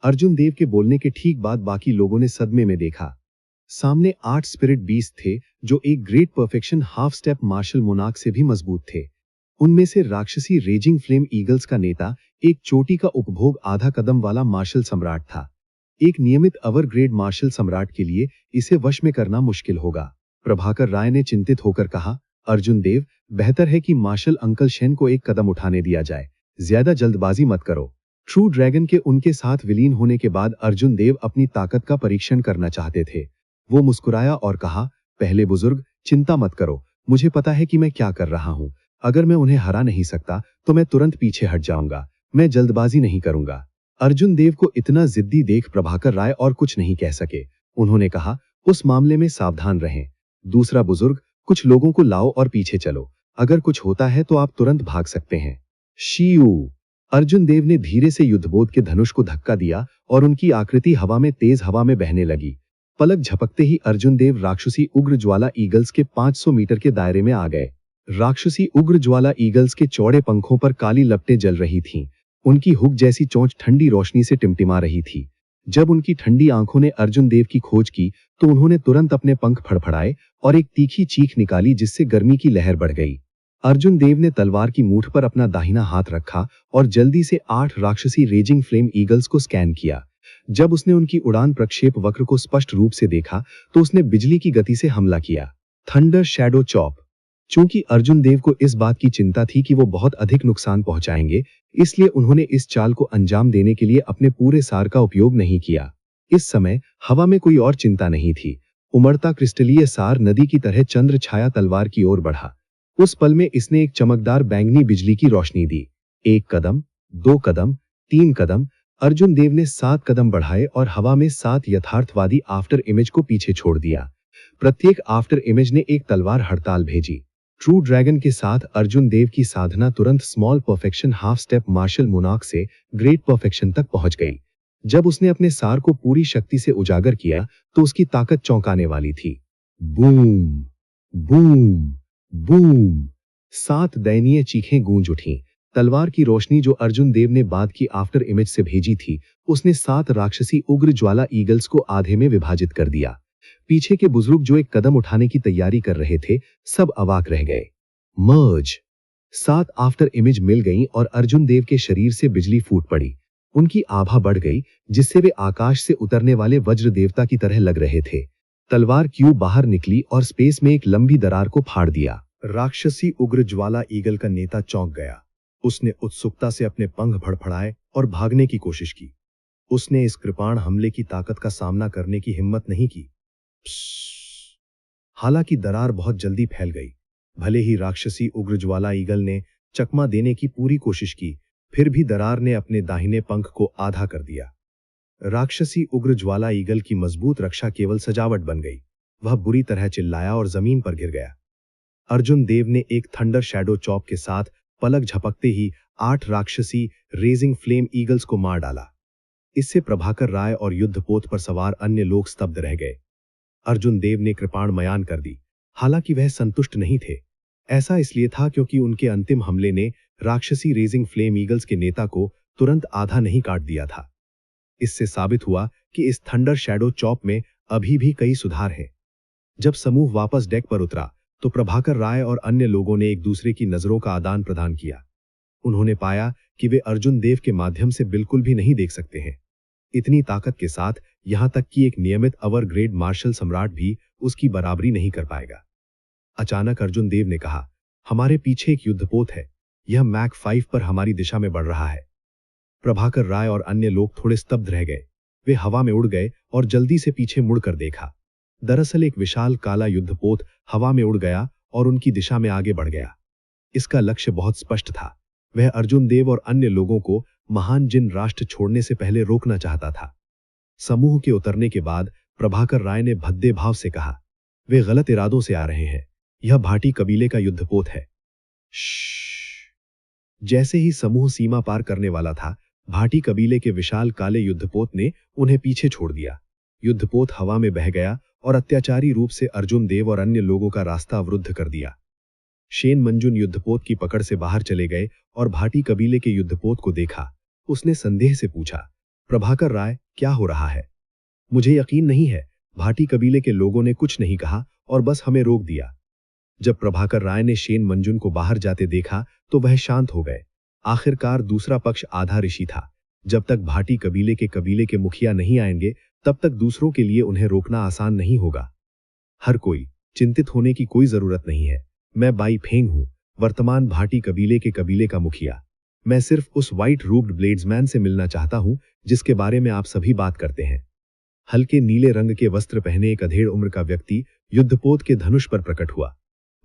अर्जुन देव के बोलने के ठीक बाद बाकी लोगों ने सदमे में देखा। सामने 8 स्पिरिट बीस्ट थे जो एक great perfection half step martial monarch से भी मजबूत थे। उनमें से राक्षसी रेजिंग फ्लेम ईगल्स का नेता एक चोटी का उपभोग आधा कदम वाला मार्शल सम्राट था। एक नियमित अवर ग्रेड मार्शल सम्राट के लिए इसे वश में करना मुश्किल होगा। प्रभाकर राय ने चिंतित होकर कहा, अर्जुन देव, बेहतर है कि मार्शल अंकल शेन को एक कदम उठाने दिया जाए। ज्यादा जल्दबाजी मत करो। ट्रू ड्रैगन के उनके साथ विलीन होने के बाद अर्जुन देव अपनी ताकत का परीक्षण करना चाहते थे। वो मुस्कुराया और कहा, पहले बुजुर्ग, चिंता मत करो, मुझे पता है कि मैं क्या कर रहा हूं। अगर मैं उन्हें हरा नहीं सकता तो मैं तुरंत पीछे हट जाऊंगा। मैं जल्दबाजी नहीं करूंगा। अर्जुन देव को इतना जिद्दी देख प्रभाकर राय और कुछ नहीं कह सके। उन्होंने कहा, उस मामले में सावधान रहें। दूसरा बुजुर्ग, कुछ लोगों को लाओ और पीछे चलो। अगर कुछ होता है तो आप तुरंत भाग सकते हैं। शीयू। अर्जुन देव ने धीरे से युद्धपोत के धनुष को धक्का दिया और उनकी आकृति हवा में तेज हवा में बहने लगी। पलक झपकते ही अर्जुन देव राक्षसी उग्र ज्वाला ईगल्स के 500 मीटर के दायरे में आ गए। राक्षसी उग्र ज्वाला ईगल्स के चौड़े पंखों पर काली लपटें जल रही थीं। उनकी हुक जैसी चोंच ठंडी रोशनी से टिमटिमा रही थी। जब उनकी ठंडी आंखों ने अर्जुन देव की खोज की तो उन्होंने तुरंत अपने पंख फड़फड़ाए और एक तीखी चीख निकाली जिससे गर्मी की लहर बढ़ गई। अर्जुन देव ने तलवार की मूठ पर अपना दाहिना हाथ रखा और जल्दी से 8 राक्षसी रेजिंग फ्लेम ईगल्स को स्कैन किया। जब उसने उनकी उड़ान प्रक्षेप वक्र को स्पष्ट रूप से देखा तो उसने बिजली की गति से हमला किया। Thunder shadow chop. चूंकि अर्जुन देव को इस बात की चिंता थी कि वो बहुत अधिक नुकसान पहुंचाएंगे, इसलिए उन्होंने इस चाल को अंजाम देने के लिए अपने पूरे सार का उपयोग नहीं किया। इस समय हवा में कोई और चिंता नहीं थी। उमड़ता क्रिस्टलीय सार नदी की तरह चंद्र छाया तलवार की ओर बढ़ा। उस पल में इसने एक चमकदार बैंगनी बिजली की रोशनी दी। 1 कदम, 2 कदम, 3 कदम। अर्जुन देव ने 7 कदम बढ़ाए और हवा में 7 यथार्थवादी आफ्टर इमेज को पीछे छोड़ दिया। प्रत्येक आफ्टर इमेज ने एक तलवार हड़ताल भेजी। ट्रू ड्रैगन के साथ अर्जुन देव की साधना तुरंत small perfection half step martial monarch से ग्रेट परफेक्शन तक पहुंच गई। जब उसने अपने सार को पूरी शक्ति से उजागर किया तो उसकी ताकत चौंकाने वाली थी। Boom, boom, boom. 7 दयनीय चीखें गूंज उठीं। तलवार की रोशनी जो अर्जुन देव ने बाद की आफ्टर इमेज से भेजी थी, उसने 7 राक्षसी उग्र ज्वाला ईगल्स को आधे में विभाजित कर दिया। पीछे के बुजुर्ग जो एक कदम उठाने की तैयारी कर रहे थे, सब अवाक रह गए। मर्ज। 7 आफ्टर इमेज मिल गईं और अर्जुन देव के शरीर से बिजली फूट पड़ी। उनकी आभा बढ़ गई जिससे वे आकाश से उतरने वाले वज्र देवता की तरह लग रहे थे। तलवार क्यों बाहर निकली और स्पेस में एक लंबी दरार को फाड़ दिया। राक्षसी उग्र ज्वाला ईगल का नेता चौंक गया। उसने उत्सुकता से अपने पंख फड़फड़ाए और भागने की कोशिश की। उसने इस कृपाण हमले की ताकत का सामना करने की हिम्मत नहीं की। हालांकि दरार बहुत जल्दी फैल गई। भले ही राक्षसी उग्र ज्वाला ईगल ने चकमा देने की पूरी कोशिश की, फिर भी दरार ने अपने दाहिने पंख को आधा कर दिया। राक्षसी उग्र ज्वाला ईगल की मजबूत रक्षा केवल सजावट बन गई। वह बुरी तरह चिल्लाया और जमीन पर गिर गया। अर्जुन देव ने एक थंडर शैडो चॉप के साथ पलक झपकते ही 8 राक्षसी रेजिंग फ्लेम ईगल्स को मार डाला। इससे प्रभाकर राय और युद्धपोत पर सवार अन्य लोग स्तब्ध रह गए। अर्जुन देव ने कृपाण मयान कर दी। हालांकि वह संतुष्ट नहीं थे। ऐसा इसलिए था क्योंकि उनके अंतिम हमले ने राक्षसी रेजिंग फ्लेम ईगल्स के नेता को तुरंत आधा नहीं काट दिया था। इससे साबित हुआ कि इस थंडर शैडो चॉप में अभी भी कई सुधार हैं। जब समूह वापस डेक पर उतरा तो प्रभाकर राय और अन्य लोगों ने एक दूसरे की नजरों का आदान प्रदान किया। उन्होंने पाया कि वे अर्जुन देव के माध्यम से बिल्कुल भी नहीं देख सकते हैं। इतनी ताकत के साथ यहां तक कि एक नियमित अवर ग्रेड मार्शल सम्राट भी उसकी बराबरी नहीं कर पाएगा। अचानक अर्जुन देव ने कहा, हमारे पीछे एक युद्धपोत है। यह मैक 5 पर हमारी दिशा में बढ़ रहा है। प्रभाकर राय और अन्य लोग थोड़े स्तब्ध रह गए। वे हवा में उड़ गए और जल्दी से पीछे मुड़कर देखा। दरअसल एक विशाल काला युद्धपोत हवा में उड़ गया और उनकी दिशा में आगे बढ़ गया। इसका लक्ष्य बहुत स्पष्ट था। वह अर्जुन देव और अन्य लोगों को महान जिन राष्ट्र छोड़ने से पहले रोकना चाहता था। समूह के उतरने के बाद प्रभाकर राय ने भद्दे भाव से कहा, वे गलत इरादों से आ रहे हैं। यह भाटी कबीले का युद्धपोत है। जैसे ही समूह सीमा पार करने वाला था, भाटी कबीले के विशाल काले युद्धपोत ने उन्हें पीछे छोड़ दिया। युद्धपोत हवा में बह गया और अत्याचारी रूप से अर्जुन देव और अन्य लोगों का रास्ता अवरुद्ध कर दिया। शेन मंजुन युद्धपोत की पकड़ से बाहर चले गए और भाटी कबीले के युद्धपोत को देखा। उसने संदेह से पूछा, प्रभाकर राय, क्या हो रहा है? मुझे यकीन नहीं है। भाटी कबीले के लोगों ने कुछ नहीं कहा और बस हमें रोक दिया। जब प्रभाकर राय ने शेन मंजुन को बाहर जाते देखा तो वह शांत हो गए। आखिरकार दूसरा पक्ष आधा ऋषि था। जब तक भाटी कबीले के मुखिया नहीं आएंगे तब तक दूसरों के लिए उन्हें रोकना आसान नहीं होगा। हर कोई, चिंतित होने की कोई जरूरत नहीं है। मैं बाई फेंग हूं, वर्तमान भाटी कबीले का मुखिया। मैं सिर्फ उस व्हाइट रूब्ड ब्लेड्समैन से मिलना चाहता हूं जिसके बारे में आप सभी बात करते हैं। हल्के नीले रंग के वस्त्र पहने एक अधेड़ उम्र का व्यक्ति युद्धपोत के धनुष पर प्रकट हुआ।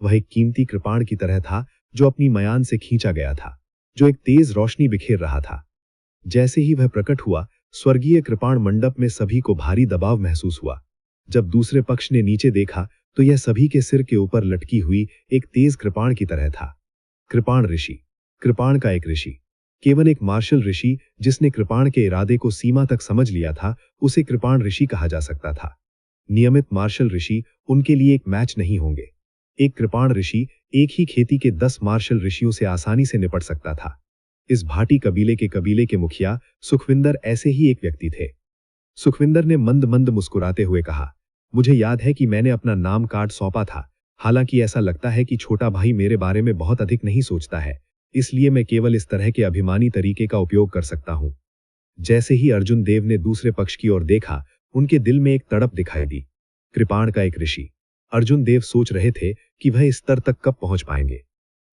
वह एक कीमती कृपाण की तरह था जो अपनी मयान से खींचा गया था, जो एक तेज रोशनी बिखेर रहा था। जैसे ही वह प्रकट हुआ, स्वर्गीय कृपाण मंडप में सभी को भारी दबाव महसूस हुआ। जब दूसरे पक्ष ने नीचे देखा तो यह सभी के सिर के ऊपर लटकी हुई एक तेज कृपाण की तरह था। कृपाण ऋषि, कृपाण का एक ऋषि, केवल एक मार्शल ऋषि जिसने कृपाण के इरादे को सीमा तक समझ लिया था, उसे कृपाण ऋषि कहा जा सकता था। नियमित मार्शल ऋषि उनके लिए एक मैच नहीं होंगे। एक कृपाण ऋषि एक ही खेती के 10 मार्शल ऋषियों से आसानी से निपट सकता था। इस भाटी कबीले के मुखिया सुखविंदर ऐसे ही एक व्यक्ति थे। सुखविंदर ने मंद मंद मुस्कुराते हुए कहा, मुझे याद है कि मैंने अपना नाम कार्ड सौंपा था। हालांकि ऐसा लगता है कि छोटा भाई मेरे बारे में बहुत अधिक नहीं सोचता है, इसलिए मैं केवल इस तरह के अभिमानी तरीके का उपयोग कर सकता हूं। जैसे ही अर्जुन देव ने दूसरे पक्ष की ओर देखा, उनके दिल में एक तड़प दिखाई दी। कृपाण का एक ऋषि। अर्जुन देव सोच रहे थे कि वह इस स्तर तक कब पहुंच पाएंगे।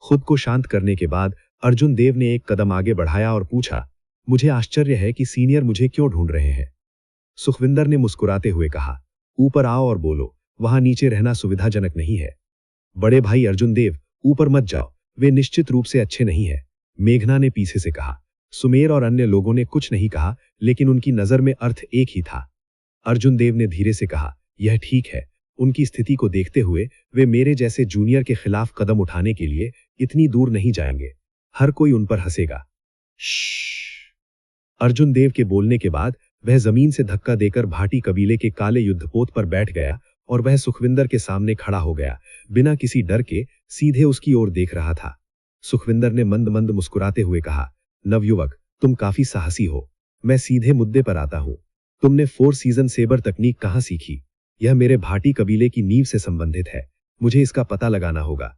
खुद को शांत करने के बाद अर्जुन देव ने एक कदम आगे बढ़ाया और पूछा, मुझे आश्चर्य है कि सीनियर मुझे क्यों ढूंढ रहे हैं? सुखविंदर ने मुस्कुराते हुए कहा, ऊपर आओ और बोलो, वहां नीचे रहना सुविधाजनक नहीं है। बड़े भाई अर्जुन देव, ऊपर मत जाओ, वे निश्चित रूप से अच्छे नहीं है, मेघना ने पीछे से कहा। सुमेर और अन्य लोगों ने कुछ नहीं कहा, लेकिन उनकी नजर में अर्थ एक ही था। अर्जुन देव ने धीरे से कहा, यह ठीक है। उनकी स्थिति को देखते हुए वे मेरे जैसे जूनियर के खिलाफ कदम उठाने के लिए इतनी दूर नहीं जाएंगे। हर कोई उन पर हंसेगा। अर्जुन देव के बोलने के बाद वह जमीन से धक्का देकर भाटी कबीले के काले युद्धपोत पर बैठ गया और वह सुखविंदर के सामने खड़ा हो गया। बिना किसी डर के सीधे उसकी ओर देख रहा था। सुखविंदर ने मंद मंद मुस्कुराते हुए कहा, नवयुवक, तुम काफी साहसी हो। मैं सीधे मुद्दे पर आता हूं। तुमने 4 सीजन सेबर तकनीक कहां सीखी? यह मेरे भाटी कबीले की नींव से संबंधित है। मुझे इसका पता लगाना होगा।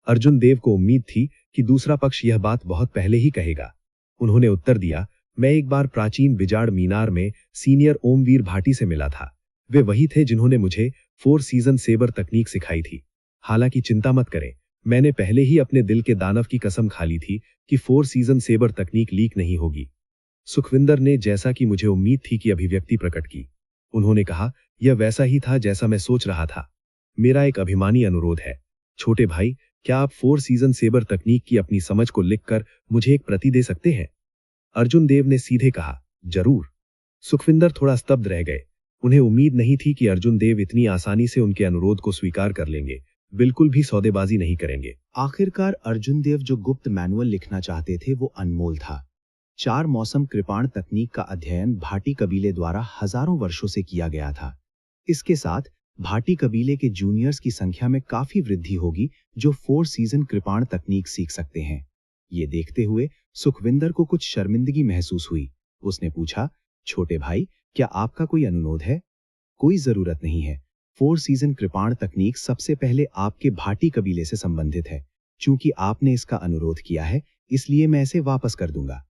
अर्जुन देव को उम्मीद थी कि दूसरा पक्ष यह बात बहुत पहले ही कहेगा। उन्होंने उत्तर दिया, मैं एक बार प्राचीन बिजाड़ मीनार में सीनियर ओमवीर भाटी से मिला था। वे वही थे जिन्होंने मुझे 4 सीजन सेबर तकनीक सिखाई थी। हालांकि चिंता मत करें, मैंने पहले ही अपने दिल के दानव की कसम खा ली थी कि 4 सीजन सेबर तकनीक लीक नहीं होगी। सुखविंदर ने, जैसा कि मुझे उम्मीद थी, की अभिव्यक्ति प्रकट की। उन्होंने कहा, यह वैसा ही था जैसा मैं सोच रहा था। मेरा एक अभिमानी अनुरोध है, छोटे भाई, क्या आप 4 सीजन सेबर तकनीक की अपनी समझ को लिखकर मुझे एक प्रति दे सकते हैं? अर्जुन देव ने सीधे कहा, जरूर। सुखविंदर थोड़ा स्तब्ध रह गए। उन्हें उम्मीद नहीं थी कि अर्जुन देव इतनी आसानी से उनके अनुरोध को स्वीकार कर लेंगे, बिल्कुल भी सौदेबाजी नहीं करेंगे। आखिरकार अर्जुन देव जो गुप्त मैनुअल लिखना चाहते थे वो अनमोल था। 4 मौसम कृपाण तकनीक का अध्ययन भाटी कबीले द्वारा हजारों वर्षों से किया गया था। इसके साथ भाटी कबीले के जूनियर्स की संख्या में काफी वृद्धि होगी जो 4 सीजन कृपाण तकनीक सीख सकते हैं। ये देखते हुए सुखविंदर को कुछ शर्मिंदगी महसूस हुई। उसने पूछा, छोटे भाई, क्या आपका कोई अनुरोध है? कोई जरूरत नहीं है। 4 सीजन कृपाण तकनीक सबसे पहले आपके भाटी कबीले से संबंधित है। चूंकि आपने इसका अनुरोध किया है, इसलिए मैं इसे वापस कर दूंगा।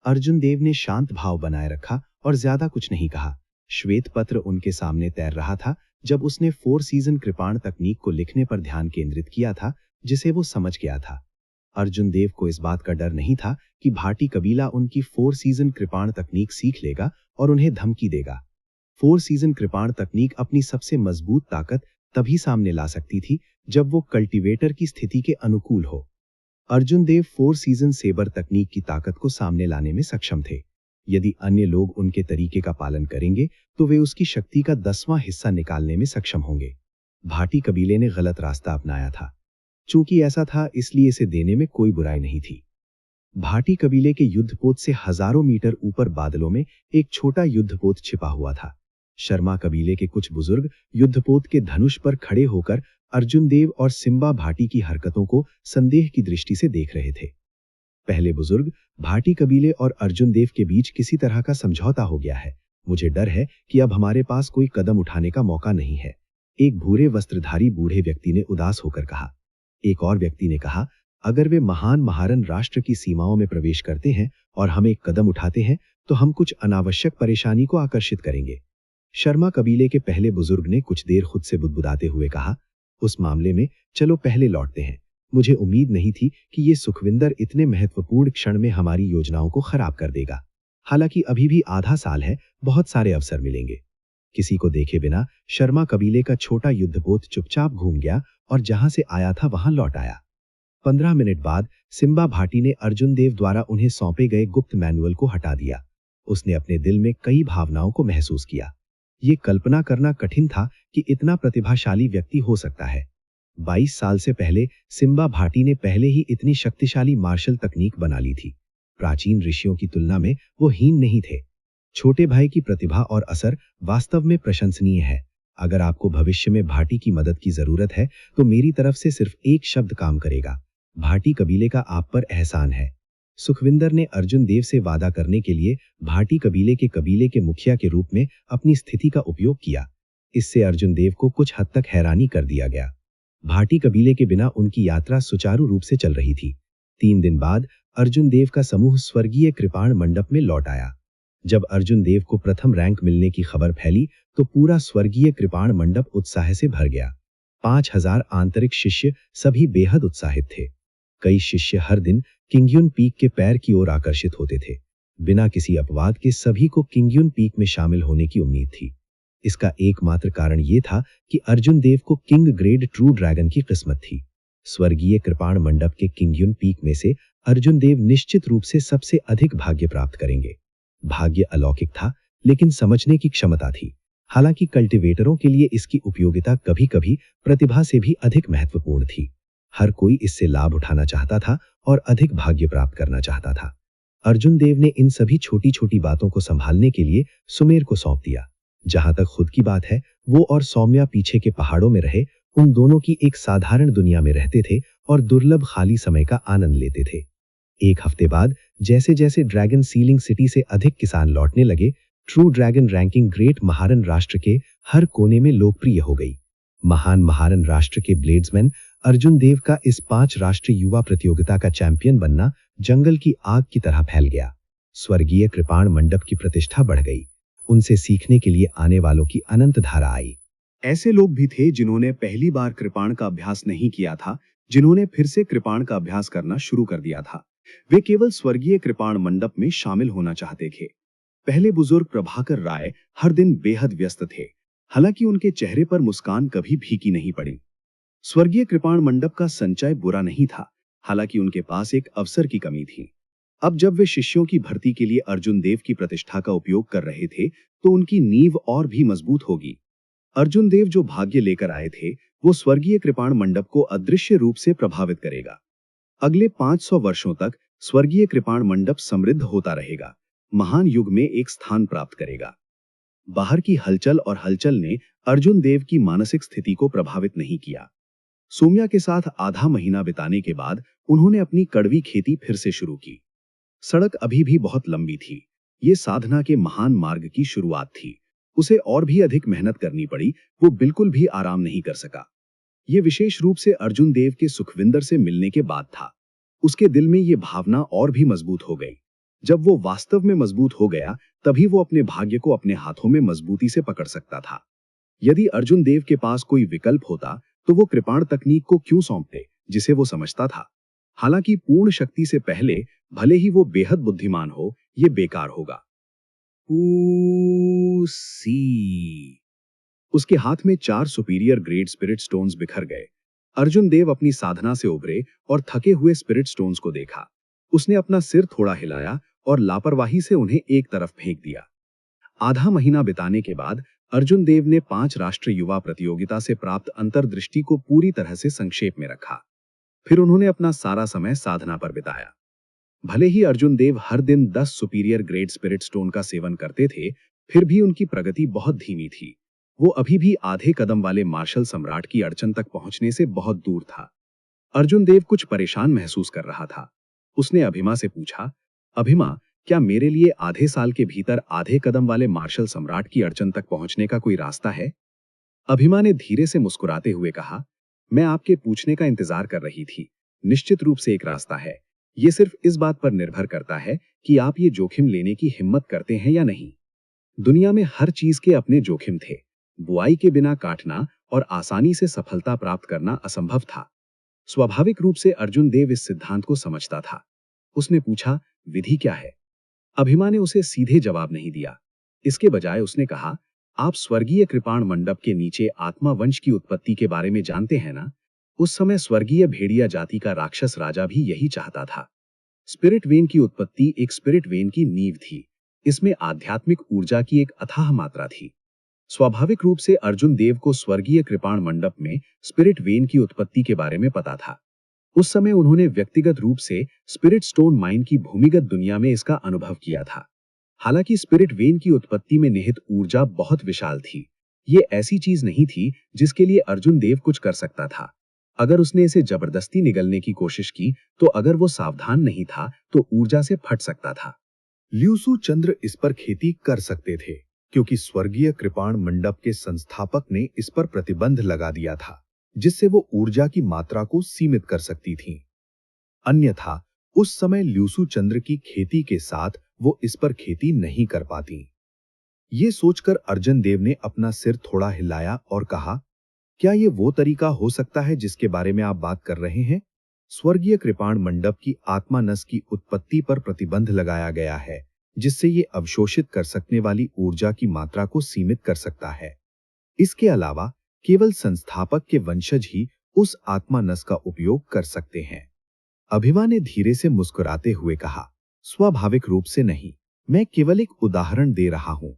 अर्जुन देव ने शांत भाव बनाए रखा और ज्यादा कुछ नहीं कहा। श्वेत पत्र उनके सामने तैर रहा था जब उसने 4 सीजन कृपाण तकनीक को लिखने पर ध्यान केंद्रित किया था, जिसे वो समझ गया था। अर्जुन देव को इस बात का डर नहीं था कि भाटी कबीला उनकी 4 सीजन कृपाण तकनीक सीख लेगा और उन्हें धमकी देगा। 4 सीजन कृपाण तकनीक अपनी सबसे मजबूत ताकत तभी सामने ला सकती थी जब वो कल्टीवेटर की स्थिति के अनुकूल हो। अर्जुन देव 4 सीजन सेबर तकनीक की ताकत को सामने लाने में सक्षम थे। यदि अन्य लोग उनके तरीके का पालन करेंगे तो वे उसकी शक्ति का 10वां हिस्सा निकालने में सक्षम होंगे। भाटी कबीले ने गलत रास्ता अपनाया था। चूंकि ऐसा था, इसलिए इसे देने में कोई बुराई नहीं थी। भाटी कबीले के युद्धपोत से हजारों मीटर ऊपर बादलों में एक छोटा युद्धपोत छिपा हुआ था। शर्मा कबीले के कुछ बुजुर्ग युद्धपोत के धनुष पर खड़े होकर अर्जुन देव और सिम्बा भाटी की हरकतों को संदेह की दृष्टि से देख रहे थे। पहले बुजुर्ग, भाटी कबीले और अर्जुन देव के बीच किसी तरह का समझौता हो गया है। मुझे डर है कि अब हमारे पास कोई कदम उठाने का मौका नहीं है, एक भूरे वस्त्रधारी बूढ़े व्यक्ति ने उदास होकर कहा। एक और व्यक्ति ने कहा, अगर वे महान महारन राष्ट्र की सीमाओं में प्रवेश करते हैं और हम एक कदम उठाते हैं तो हम कुछ अनावश्यक परेशानी को आकर्षित करेंगे। शर्मा कबीले के पहले बुजुर्ग ने कुछ देर खुद से बुदबुदाते हुए कहा, उस मामले में चलो पहले लौटते हैं। मुझे उम्मीद नहीं थी कि ये सुखविंदर इतने महत्वपूर्ण क्षण में हमारी योजनाओं को खराब कर देगा। हालांकि अभी भी आधा साल है, बहुत सारे अवसर मिलेंगे। किसी को देखे बिना शर्मा कबीले का छोटा युद्धपोत चुपचाप घूम गया और जहां से आया था वहां लौट आया। 15 मिनट बाद सिम्बा भाटी ने अर्जुन देव द्वारा उन्हें सौंपे गए गुप्त मैनुअल को हटा दिया। उसने अपने दिल में कई भावनाओं को महसूस किया। ये कल्पना करना कठिन था कि इतना प्रतिभाशाली व्यक्ति हो सकता है। 22 साल से पहले सिम्बा भाटी ने पहले ही इतनी शक्तिशाली मार्शल तकनीक बना ली थी। प्राचीन ऋषियों की तुलना में वो हीन नहीं थे। छोटे भाई की प्रतिभा और असर वास्तव में प्रशंसनीय है। अगर आपको भविष्य में भाटी की मदद की जरूरत है तो मेरी तरफ से सिर्फ एक शब्द काम करेगा। भाटी कबीले का आप पर एहसान है। सुखविंदर ने अर्जुन देव से वादा करने के लिए भाटी कबीले के मुखिया के रूप में अपनी स्थिति का उपयोग किया। इससे अर्जुन देव को कुछ हद तक हैरानी कर दिया गया। भाटी कबीले के बिना उनकी यात्रा सुचारू रूप से चल रही थी। 3 दिन बाद अर्जुन देव का समूह स्वर्गीय कृपाण मंडप में लौट आया। जब अर्जुन देव को प्रथम रैंक मिलने की खबर फैली तो पूरा स्वर्गीय कृपाण मंडप उत्साह से भर गया। 5000 आंतरिक शिष्य सभी बेहद उत्साहित थे। कई शिष्य हर दिन किंगयुन पीक के पैर की ओर आकर्षित होते थे। बिना किसी अपवाद के सभी को किंगयुन पीक में शामिल होने की उम्मीद थी। इसका एकमात्र कारण यह था कि अर्जुन देव को किंग ग्रेड ट्रू ड्रैगन की किस्मत थी। स्वर्गीय कृपाण मंडप के किंगयुन पीक में से अर्जुन देव निश्चित रूप से सबसे अधिक भाग्य प्राप्त करेंगे। भाग्य अलौकिक था, लेकिन समझने की क्षमता थी। हालांकि कल्टीवेटरों के लिए इसकी उपयोगिता कभी-कभी प्रतिभा से भी अधिक महत्वपूर्ण थी। हर कोई इससे लाभ उठाना चाहता था और अधिक भाग्य प्राप्त करना चाहता था। अर्जुन देव ने इन सभी छोटी-छोटी बातों को संभालने के लिए सुमेर को सौंप दिया। जहां तक खुद की बात है, वो और सौम्या पीछे के पहाड़ों में रहे, उन दोनों की एक साधारण दुनिया में रहते थे और दुर्लभ खाली समय का आनंद लेते थे। 1 हफ्ते बाद जैसे-जैसे ड्रैगन सीलिंग सिटी से अधिक किसान लौटने लगे, ट्रू ड्रैगन रैंकिंग ग्रेट महारन राष्ट्र के हर कोने में लोकप्रिय हो गई। महान महारन राष्ट्र के ब्लेड्समैन अर्जुन देव का इस 5 राष्ट्रीय युवा प्रतियोगिता का चैंपियन बनना जंगल की आग की तरह फैल गया। स्वर्गीय कृपाण मंडप की प्रतिष्ठा बढ़ गई। उनसे सीखने के लिए आने वालों की अनंत धारा आई। ऐसे लोग भी थे जिन्होंने पहली बार कृपाण का अभ्यास नहीं किया था, जिन्होंने फिर से कृपाण का अभ्यास करना शुरू कर दिया था। वे केवल स्वर्गीय कृपाण मंडप में शामिल होना चाहते थे। पहले बुजुर्ग प्रभाकर राय हर दिन बेहद व्यस्त थे, हालांकि उनके चेहरे पर मुस्कान कभी फीकी नहीं पड़ी। स्वर्गीय कृपाण मंडप का संचय बुरा नहीं था, हालांकि उनके पास एक अवसर की कमी थी। अब जब वे शिष्यों की भर्ती के लिए अर्जुन देव की प्रतिष्ठा का उपयोग कर रहे थे, तो उनकी नींव और भी मजबूत होगी। अर्जुन देव जो भाग्य लेकर आए थे, वो स्वर्गीय कृपाण मंडप को अदृश्य रूप से प्रभावित करेगा। अगले 500 वर्षों तक स्वर्गीय कृपाण मंडप समृद्ध होता रहेगा, महान युग में एक स्थान प्राप्त करेगा। बाहर की हलचल और हलचल ने अर्जुन देव की मानसिक स्थिति को प्रभावित नहीं किया। सोम्या के साथ आधा महीना बिताने के बाद उन्होंने अपनी कड़वी खेती फिर से शुरू की। सड़क अभी भी बहुत लंबी थी। ये साधना के महान मार्ग की शुरुआत थी। उसे और भी अधिक मेहनत करनी पड़ी, वो बिल्कुल भी आराम नहीं कर सका। ये विशेष रूप से अर्जुन देव के सुखविंदर से मिलने के बाद था। उसके दिल में ये भावना और भी मजबूत हो गई। जब वो वास्तव में मजबूत हो गया, तभी वो अपने भाग्य को अपने हाथों में मजबूती से पकड़ सकता था। यदि अर्जुन देव के पास कोई विकल्प होता, तो वो कृपाण तकनीक को क्यों सौंपते, जिसे वो समझता था। हालांकि पूर्ण शक्ति से पहले, भले ही वो बेहद बुद्धिमान हो, ये बेकार होगा। उसके हाथ में 4 सुपीरियर ग्रेड स्पिरिट स्टोन्स बिखर गए। अर्जुन देव अपनी साधना से उभरे और थके हुए स्पिरिट स्टोन्स को देखा। उसने अपना सिर थोड़ा हिलाया और लापरवाही से उन्हें एक तरफ फेंक दिया। आधा महीना बिताने के बाद अर्जुन देव ने 5 राष्ट्रीय युवा प्रतियोगिता से प्राप्त अंतर्दृष्टि को पूरी तरह से संक्षेप में रखा। फिर उन्होंने अपना सारा समय साधना पर बिताया। भले ही अर्जुन देव हर दिन 10 सुपीरियर ग्रेड स्पिरिट स्टोन का सेवन करते थे, फिर भी उनकी प्रगति बहुत धीमी थी। वो अभी भी आधे कदम वाले मार्शल सम्राट की अड़चन तक पहुंचने से बहुत दूर था। अर्जुन देव कुछ परेशान महसूस कर रहा था। उसने अभिमा से पूछा, अभिमा, क्या मेरे लिए आधे साल के भीतर आधे कदम वाले मार्शल सम्राट की अड़चन तक पहुंचने का कोई रास्ता है? अभिमा ने धीरे से मुस्कुराते हुए कहा, मैं आपके पूछने का इंतजार कर रही थी। निश्चित रूप से एक रास्ता है। ये सिर्फ इस बात पर निर्भर करता है कि आप ये जोखिम लेने की हिम्मत करते हैं या नहीं। दुनिया में हर चीज के अपने जोखिम थे। बुआई के बिना काटना और आसानी से सफलता प्राप्त करना असंभव था। स्वाभाविक रूप से अर्जुन देव इस सिद्धांत को समझता था। उसने पूछा, विधि क्या है? अभिमा ने उसे सीधे जवाब नहीं दिया। इसके बजाय उसने कहा, आप स्वर्गीय कृपाण मंडप के नीचे आत्मा वंश की उत्पत्ति के बारे में जानते हैं ना? उस समय स्वर्गीय भेड़िया जाति का राक्षस राजा भी यही चाहता था। स्पिरिट वेन की उत्पत्ति एक स्पिरिट वेन की नींव थी। इसमें आध्यात्मिक ऊर्जा की एक अथाह मात्रा थी। स्वाभाविक रूप से अर्जुन देव को स्वर्गीय कृपाण मंडप में स्पिरिट वेन की उत्पत्ति के बारे में पता था। उस समय उन्होंने व्यक्तिगत रूप से स्पिरिट स्टोन माइन की भूमिगत दुनिया में इसका अनुभव किया था। हालांकि स्पिरिट वेन की उत्पत्ति में निहित ऊर्जा बहुत विशाल थी। ये ऐसी चीज नहीं थी जिसके लिए अर्जुन देव कुछ कर सकता था। अगर उसने इसे जबरदस्ती निगलने की कोशिश की तो अगर वो सावधान नहीं था तो ऊर्जा से फट सकता था। ल्यूसु चंद्र इस पर खेती कर सकते थे क्योंकि स्वर्गीय कृपाण मंडप के संस्थापक ने इस पर प्रतिबंध लगा दिया था, जिससे वो ऊर्जा की मात्रा को सीमित कर सकती थीं। अन्यथा उस समय ल्यूसु चंद्र की खेती के साथ वो इस पर खेती नहीं कर पाती। ये सोचकर अर्जुन देव ने अपना सिर थोड़ा हिलाया और कहा, क्या ये वो तरीका हो सकता है जिसके बारे में आप बात कर रहे हैं? स्वर्गीय कृपाण मंडप की आत्मा नस की उत्पत्ति पर प्रतिबंध लगाया गया है, जिससे ये अवशोषित कर सकने वाली ऊर्जा की मात्रा को सीमित कर सकता है। इसके अलावा केवल संस्थापक के वंशज ही उस आत्मा नस का उपयोग कर सकते हैं। अभिमा ने धीरे से मुस्कुराते हुए कहा, स्वाभाविक रूप से नहीं, मैं केवल एक उदाहरण दे रहा हूं।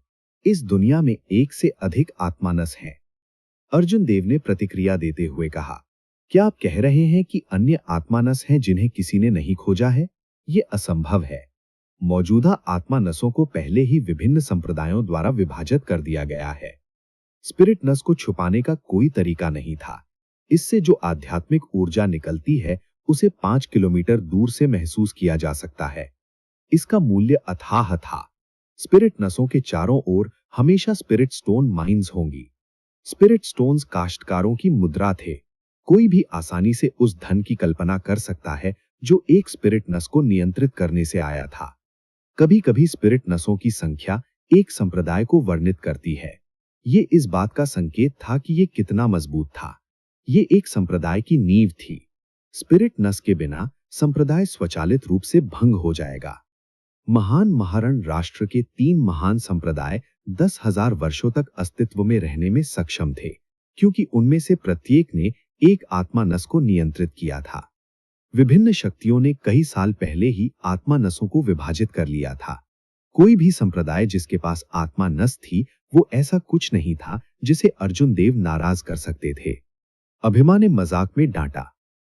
इस दुनिया में एक से अधिक आत्मानस हैं। अर्जुन देव ने प्रतिक्रिया देते हुए कहा, क्या आप कह रहे हैं कि अन्य आत्मानस हैं जिन्हें किसी ने नहीं खोजा है? ये असंभव है। मौजूदा आत्मानसों को पहले ही विभिन्न संप्रदायों द्वारा विभाजित कर दिया गया है। स्पिरिट नस को छुपाने का कोई तरीका नहीं था। इससे जो आध्यात्मिक ऊर्जा निकलती है उसे 5 किलोमीटर दूर से महसूस किया जा सकता है। इसका मूल्य अथाह था। स्पिरिट नसों के चारों ओर हमेशा स्पिरिट स्टोन माइंस होंगी। स्पिरिट स्टोन्स काश्तकारों की मुद्रा थे। कोई भी आसानी से उस धन की कल्पना कर सकता है जो एक स्पिरिट नस को नियंत्रित करने से आया था। कभी कभी स्पिरिट नसों की संख्या एक संप्रदाय को वर्णित करती है। ये इस बात का संकेत था कि ये कितना मजबूत था। ये एक संप्रदाय की नींव थी। स्पिरिट नस के बिना संप्रदाय स्वचालित रूप से भंग हो जाएगा। महान महारण राष्ट्र के 3 महान संप्रदाय 10,000 वर्षों तक अस्तित्व में रहने में सक्षम थे, क्योंकि उनमें से प्रत्येक ने एक आत्मा नस को नियंत्रित किया था। विभिन्न शक्तियों ने कई साल पहले ही आत्मा नसों को विभाजित कर लिया था। कोई भी संप्रदाय जिसके पास आत्मा नस थी, वो ऐसा कुछ नहीं था जिसे अर्जुन देव नाराज कर सकते थे। अभिमा ने मजाक में डांटा,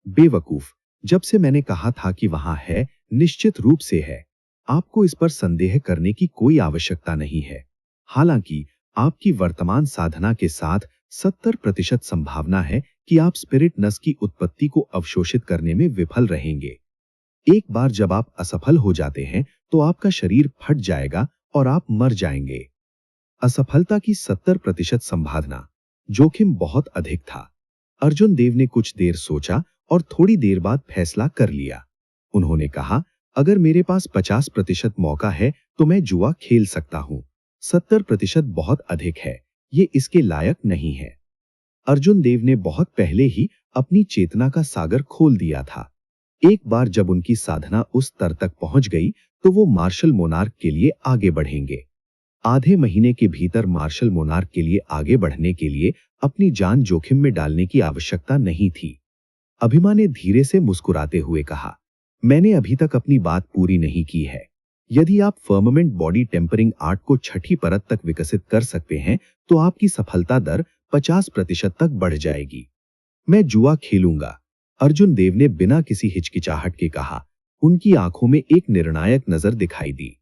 बेवकूफ, जब से मैंने कहा था कि वहां है, निश्चित रूप से है। आपको इस पर संदेह करने की कोई आवश्यकता नहीं है। हालांकि आपकी वर्तमान साधना के साथ 70% संभावना है कि आप स्पिरिट नस की उत्पत्ति को अवशोषित करने में विफल रहेंगे। एक बार जब आप असफल हो जाते हैं तो आपका शरीर फट जाएगा और आप मर जाएंगे। असफलता की 70% संभावना, जोखिम बहुत अधिक था। अर्जुन देव ने कुछ देर सोचा और थोड़ी देर बाद फैसला कर लिया। उन्होंने कहा, अगर मेरे पास 50% मौका है तो मैं जुआ खेल सकता हूं। 70% बहुत अधिक है, ये इसके लायक नहीं है। अर्जुन देव ने बहुत पहले ही अपनी चेतना का सागर खोल दिया था। एक बार जब उनकी साधना उस स्तर तक पहुंच गई तो वो मार्शल मोनार्क के लिए आगे बढ़ेंगे। आधे महीने के भीतर मार्शल मोनार्क के लिए आगे बढ़ने के लिए अपनी जान जोखिम में डालने की आवश्यकता नहीं थी। अभिमा ने धीरे से मुस्कुराते हुए कहा, मैंने अभी तक अपनी बात पूरी नहीं की है। यदि आप फर्मामेंट बॉडी टेम्परिंग आर्ट को 6ठी परत तक विकसित कर सकते हैं तो आपकी सफलता दर 50% तक बढ़ जाएगी। मैं जुआ खेलूंगा, अर्जुन देव ने बिना किसी हिचकिचाहट के कहा। उनकी आंखों में एक निर्णायक नजर दिखाई दी।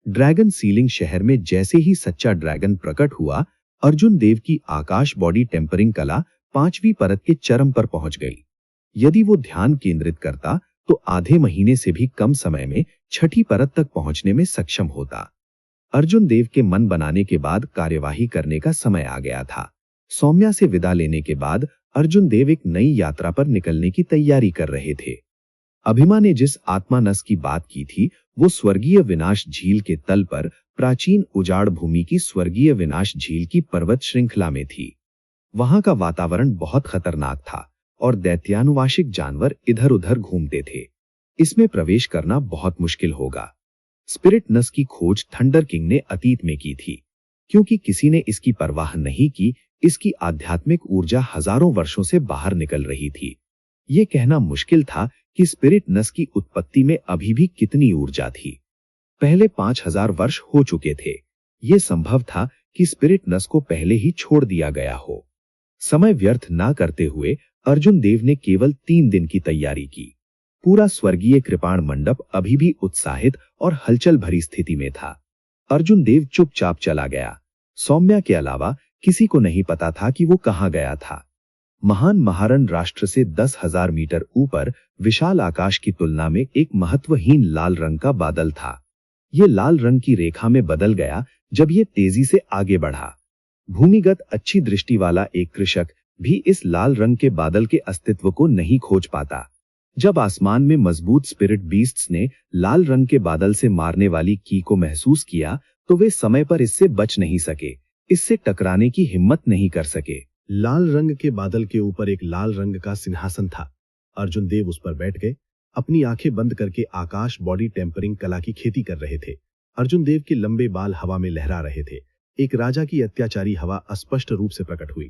ड्रैगन सीलिंग शहर में जैसे ही सच्चा ड्रैगन प्रकट हुआ, अर्जुन देव की आकाश बॉडी टेम्परिंग कला 5वीं परत के चरम पर पहुंच गई। यदि वो ध्यान केंद्रित करता तो आधे महीने से भी कम समय में 6ठी परत तक पहुंचने में सक्षम होता। अर्जुन देव के मन बनाने के बाद कार्यवाही करने का समय आ गया था। सौम्या से विदा लेने के बाद अर्जुन देव एक नई यात्रा पर निकलने की तैयारी कर रहे थे। अभिमा ने जिस आत्मानस की बात की थी वो स्वर्गीय विनाश झील के तल पर प्राचीन उजाड़ भूमि की स्वर्गीय विनाश झील की पर्वत श्रृंखला में थी। वहां का वातावरण बहुत खतरनाक था और दैत्यानुवांशिक जानवर इधर उधर घूमते थे। इसमें प्रवेश करना बहुत मुश्किल होगा। स्पिरिट नस की खोज थंडर किंग ने अतीत में की थी। क्योंकि किसी ने इसकी परवाह नहीं की, इसकी आध्यात्मिक ऊर्जा हजारों वर्षों से बाहर निकल रही थी। ये कहना मुश्किल था कि स्पिरिट नस की उत्पत्ति में अभी भी कितनी ऊर्जा थी। पहले 5000 वर्ष हो चुके थे। यह संभव था कि स्पिरिट नस को पहले ही छोड़ दिया गया हो। समय व्यर्थ ना करते हुए अर्जुन देव ने केवल 3 दिन की तैयारी की। पूरा स्वर्गीय कृपाण मंडप अभी भी उत्साहित और हलचल भरी स्थिति में था। अर्जुन देव चुपचाप चला गया। सौम्या के अलावा किसी को नहीं पता था कि वो कहां गया था। महान महारण राष्ट्र से 10,000 मीटर ऊपर विशाल आकाश की तुलना में एक महत्वहीन लाल रंग का बादल था। ये लाल रंग की रेखा में बदल गया जब ये तेजी से आगे बढ़ा। भूमिगत अच्छी दृष्टि वाला एक कृषक भी इस लाल रंग के बादल के अस्तित्व को नहीं खोज पाता। जब आसमान में मजबूत स्पिरिट बीस्ट्स ने लाल रंग के बादल से मारने वाली की को महसूस किया तो वे समय पर इससे बच नहीं सके, इससे टकराने की हिम्मत नहीं कर सके। लाल रंग के बादल के ऊपर एक लाल रंग का सिंहासन था। अर्जुन देव उस पर बैठ गए। अपनी आंखें बंद करके आकाश बॉडी टेम्परिंग कला की खेती कर रहे थे। अर्जुन देव के लंबे बाल हवा में लहरा रहे थे। एक राजा की अत्याचारी हवा अस्पष्ट रूप से प्रकट हुई।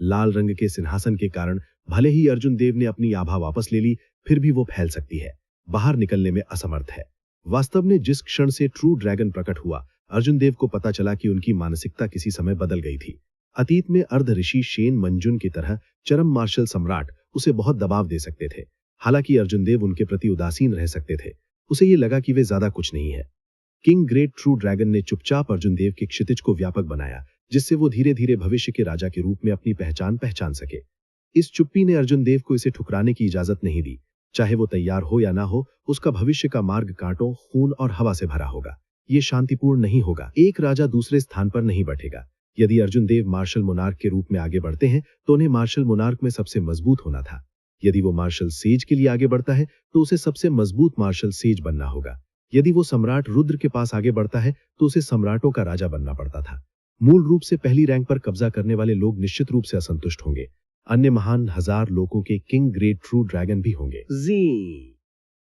लाल रंग के सिंहासन के कारण भले ही अर्जुन देव ने अपनी आभा वापस ले ली, फिर भी वो फैल सकती है, बाहर निकलने में असमर्थ है। वास्तव में जिस क्षण से ट्रू ड्रैगन प्रकट हुआ, अर्जुन देव को पता चला कि उनकी मानसिकता किसी समय बदल गई थी। अतीत में अर्ध ऋषि शेन मंजुन की तरह चरम मार्शल सम्राट उसे बहुत दबाव दे सकते थे। हालांकि अर्जुन देव उनके प्रति उदासीन रह सकते थे। उसे ये लगा कि वे ज्यादा कुछ नहीं है। किंग ग्रेट ट्रू ड्रैगन ने चुपचाप अर्जुन देव के क्षितिज को व्यापक बनाया, जिससे वो धीरे धीरे भविष्य के राजा के रूप में अपनी पहचान सके। इस चुप्पी ने अर्जुन देव को इसे ठुकराने की इजाजत नहीं दी। चाहे वो तैयार हो या ना हो, उसका भविष्य का मार्ग कांटों, खून और हवा से भरा होगा। ये शांतिपूर्ण नहीं होगा। एक राजा दूसरे स्थान पर नहीं बैठेगा। यदि अर्जुन देव मार्शल मोनार्क के रूप में आगे बढ़ते हैं तो उन्हें मार्शल मोनार्क में सबसे मजबूत होना था। यदि वो मार्शल सेज के लिए आगे बढ़ता है तो उसे सबसे मजबूत मार्शल सेज बनना होगा। यदि वो सम्राट रुद्र के पास आगे बढ़ता है तो उसे सम्राटों का राजा बनना पड़ता था। मूल रूप से पहली रैंक पर कब्जा करने वाले लोग निश्चित रूप से असंतुष्ट होंगे। अन्य महान 1000 लोगों के किंग ग्रेट ट्रू ड्रैगन भी होंगे।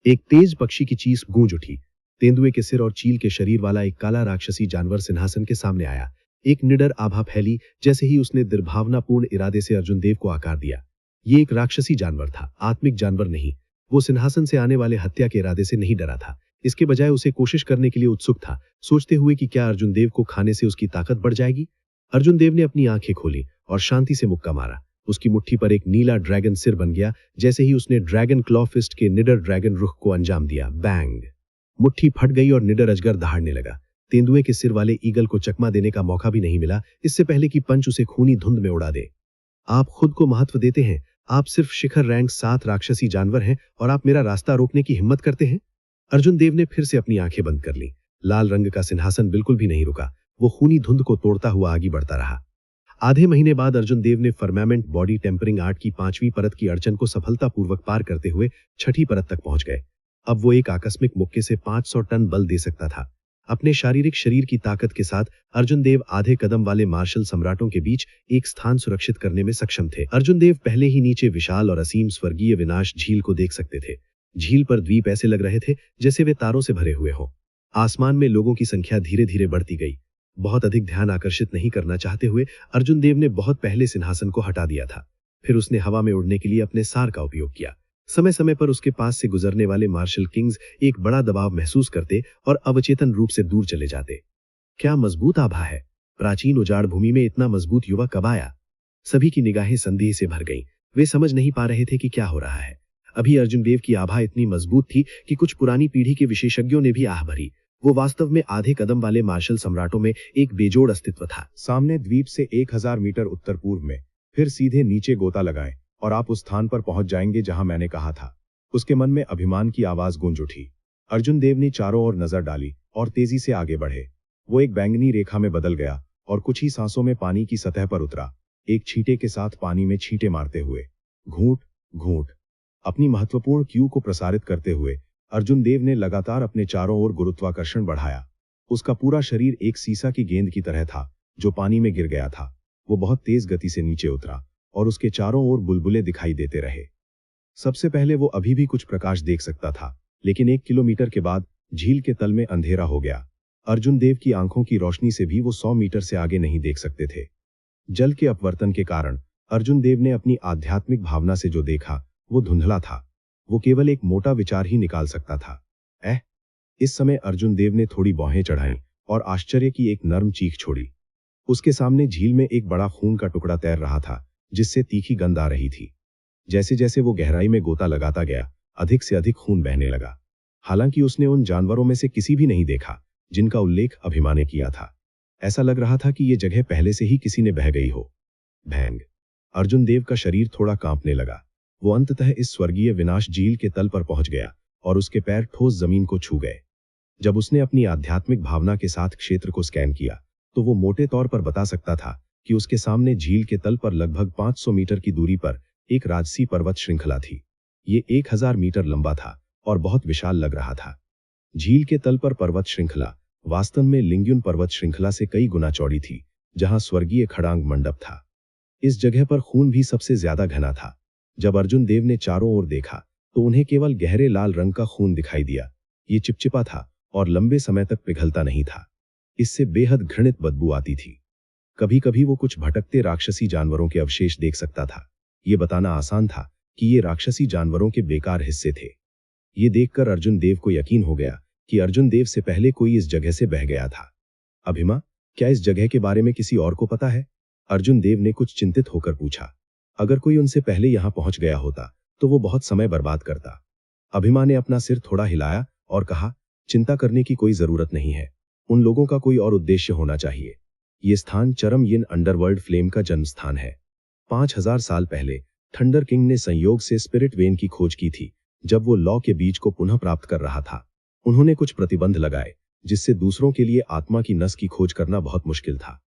एक तेज पक्षी की चीस गूंज उठी। तेंदुए के सिर और चील के शरीर वाला एक काला राक्षसी जानवर सिंहासन के सामने आया। एक निडर आभा फैली जैसे ही उसने दुर्भावनापूर्ण इरादे से अर्जुन देव को आकार दिया। ये एक राक्षसी जानवर था, आत्मिक जानवर नहीं। वो सिंहासन से आने वाले हत्या के इरादे से नहीं डरा था। इसके बजाय उसे कोशिश करने के लिए उत्सुक था, सोचते हुए कि क्या अर्जुन देव को खाने से उसकी ताकत बढ़ जाएगी। अर्जुन देव ने अपनी आंखें खोली और शांति से मुक्का मारा। उसकी मुट्ठी पर एक नीला ड्रैगन सिर बन गया जैसे ही उसने ड्रैगन क्लॉ फिस्ट के निडर ड्रैगन रुख को अंजाम दिया। बैंग! मुट्ठी फट गई और निडर अजगर दहाड़ने लगा। तेंदुए के सिर वाले ईगल को चकमा देने का मौका भी नहीं मिला, इससे पहले कि पंच उसे खूनी धुंध में उड़ा दे। आप खुद को महत्व देते हैं। आप सिर्फ शिखर रैंक 7 राक्षसी जानवर हैं और आप मेरा रास्ता रोकने की हिम्मत करते हैं। अर्जुन देव ने फिर से अपनी आंखें बंद कर ली। लाल रंग का सिंहासन बिल्कुल भी नहीं रुका। वो खूनी धुंध को तोड़ता हुआ आगे बढ़ता रहा। आधे महीने बाद अर्जुन देव ने फर्मामेंट बॉडी टेम्परिंग आर्ट की 5वीं परत की अड़चन को सफलतापूर्वक पार करते हुए 6ठी परत तक पहुंच गए। अब वो एक आकस्मिक मुक्के से 500 टन बल दे सकता था। अपने शारीरिक शरीर की ताकत के साथ अर्जुन देव आधे कदम वाले मार्शल सम्राटों के बीच एक स्थान सुरक्षित करने में सक्षम थे। अर्जुन देव पहले ही नीचे विशाल और असीम स्वर्गीय विनाश झील को देख सकते थे। झील पर द्वीप ऐसे लग रहे थे जैसे वे तारों से भरे हुए हों। आसमान में लोगों की संख्या धीरे धीरे बढ़ती गई। बहुत अधिक ध्यान आकर्षित नहीं करना चाहते हुए अर्जुन देव ने बहुत पहले सिंहासन को हटा दिया था। फिर उसने हवा में उड़ने के लिए अपने सार का उपयोग किया। समय समय पर उसके पास से गुजरने वाले मार्शल किंग्स एक बड़ा दबाव महसूस करते और अवचेतन रूप से दूर चले जाते। क्या मजबूत आभा है! प्राचीन उजाड़ भूमि में इतना मजबूत युवा कब आया? सभी की निगाहें संदेह से भर गईं। वे समझ नहीं पा रहे थे कि क्या हो रहा है। अभी अर्जुन देव की आभा इतनी मजबूत थी कि कुछ पुरानी पीढ़ी के विशेषज्ञों ने भी आह भरी। वो वास्तव में आधे कदम वाले मार्शल सम्राटों में एक बेजोड़ अस्तित्व था। सामने द्वीप से 1000 मीटर उत्तर पूर्व में फिर सीधे नीचे गोता लगाएं और आप उस स्थान पर पहुंच जाएंगे जहां मैंने कहा था। उसके मन में अभिमान की आवाज गूंज उठी। अर्जुन देव ने चारों ओर नजर डाली और तेजी से आगे बढ़े। वो एक बैंगनी रेखा में बदल गया और कुछ ही सांसों में पानी की सतह पर उतरा, एक छींटे के साथ पानी में छींटे मारते हुए, घूंट घूंट। अपनी महत्वपूर्ण क्यू को प्रसारित करते हुए अर्जुन देव ने लगातार अपने चारों ओर गुरुत्वाकर्षण बढ़ाया। उसका पूरा शरीर एक सीसा की गेंद की तरह था जो पानी में गिर गया था। वो बहुत तेज गति से नीचे उतरा और उसके चारों ओर बुलबुले दिखाई देते रहे। सबसे पहले वो अभी भी कुछ प्रकाश देख सकता था, लेकिन 1 किलोमीटर के बाद झील के तल में अंधेरा हो गया। अर्जुन देव की आंखों की रोशनी से भी वो 100 मीटर से आगे नहीं देख सकते थे। जल के अपवर्तन के कारण अर्जुन देव ने अपनी आध्यात्मिक भावना से जो देखा वो धुंधला था। वो केवल एक मोटा विचार ही निकाल सकता था। इस समय अर्जुन देव ने थोड़ी भौहें चढ़ाई और आश्चर्य की एक नर्म चीख छोड़ी। उसके सामने झील में एक बड़ा खून का टुकड़ा तैर रहा था जिससे तीखी गंध आ रही थी। जैसे जैसे वो गहराई में गोता लगाता गया, अधिक से अधिक खून बहने लगा। हालांकि उसने उन जानवरों में से किसी भी नहीं देखा जिनका उल्लेख अभिमान ने किया था। ऐसा लग रहा था कि ये जगह पहले से ही किसी ने बह गई हो। भैंग। अर्जुन देव का शरीर थोड़ा कांपने लगा। वो अंततः इस स्वर्गीय विनाश झील के तल पर पहुंच गया और उसके पैर ठोस जमीन को छू गए। जब उसने अपनी आध्यात्मिक भावना के साथ क्षेत्र को स्कैन किया तो वो मोटे तौर पर बता सकता था कि उसके सामने झील के तल पर लगभग 500 मीटर की दूरी पर एक राजसी पर्वत श्रृंखला थी। ये 1000 मीटर लंबा था और बहुत विशाल लग रहा था। झील के तल पर पर्वत श्रृंखला वास्तव में लिंग्युन पर्वत श्रृंखला से कई गुना चौड़ी थी, जहां स्वर्गीय खड़ांग मंडप था। इस जगह पर खून भी सबसे ज्यादा घना था। जब अर्जुन देव ने चारों ओर देखा तो उन्हें केवल गहरे लाल रंग का खून दिखाई दिया। ये चिपचिपा था और लंबे समय तक पिघलता नहीं था। इससे बेहद घृणित बदबू आती थी। कभी कभी वो कुछ भटकते राक्षसी जानवरों के अवशेष देख सकता था। ये बताना आसान था कि ये राक्षसी जानवरों के बेकार हिस्से थे। ये देखकर अर्जुन देव को यकीन हो गया कि अर्जुन देव से पहले कोई इस जगह से बह गया था। अभिमा, क्या इस जगह के बारे में किसी और को पता है? अर्जुन देव ने कुछ चिंतित होकर पूछा। अगर कोई उनसे पहले यहां पहुंच गया होता तो वो बहुत समय बर्बाद करता। अभिमा ने अपना सिर थोड़ा हिलाया और कहा, चिंता करने की कोई जरूरत नहीं है। उन लोगों का कोई और उद्देश्य होना चाहिए। ये स्थान चरम यिन अंडरवर्ल्ड फ्लेम का जन्म स्थान है। 5000 साल पहले थंडर किंग ने संयोग से स्पिरिट वेन की खोज की थी। जब वो लॉ के बीज को पुनः प्राप्त कर रहा था, उन्होंने कुछ प्रतिबंध लगाए जिससे दूसरों के लिए आत्मा की नस की खोज करना बहुत मुश्किल था।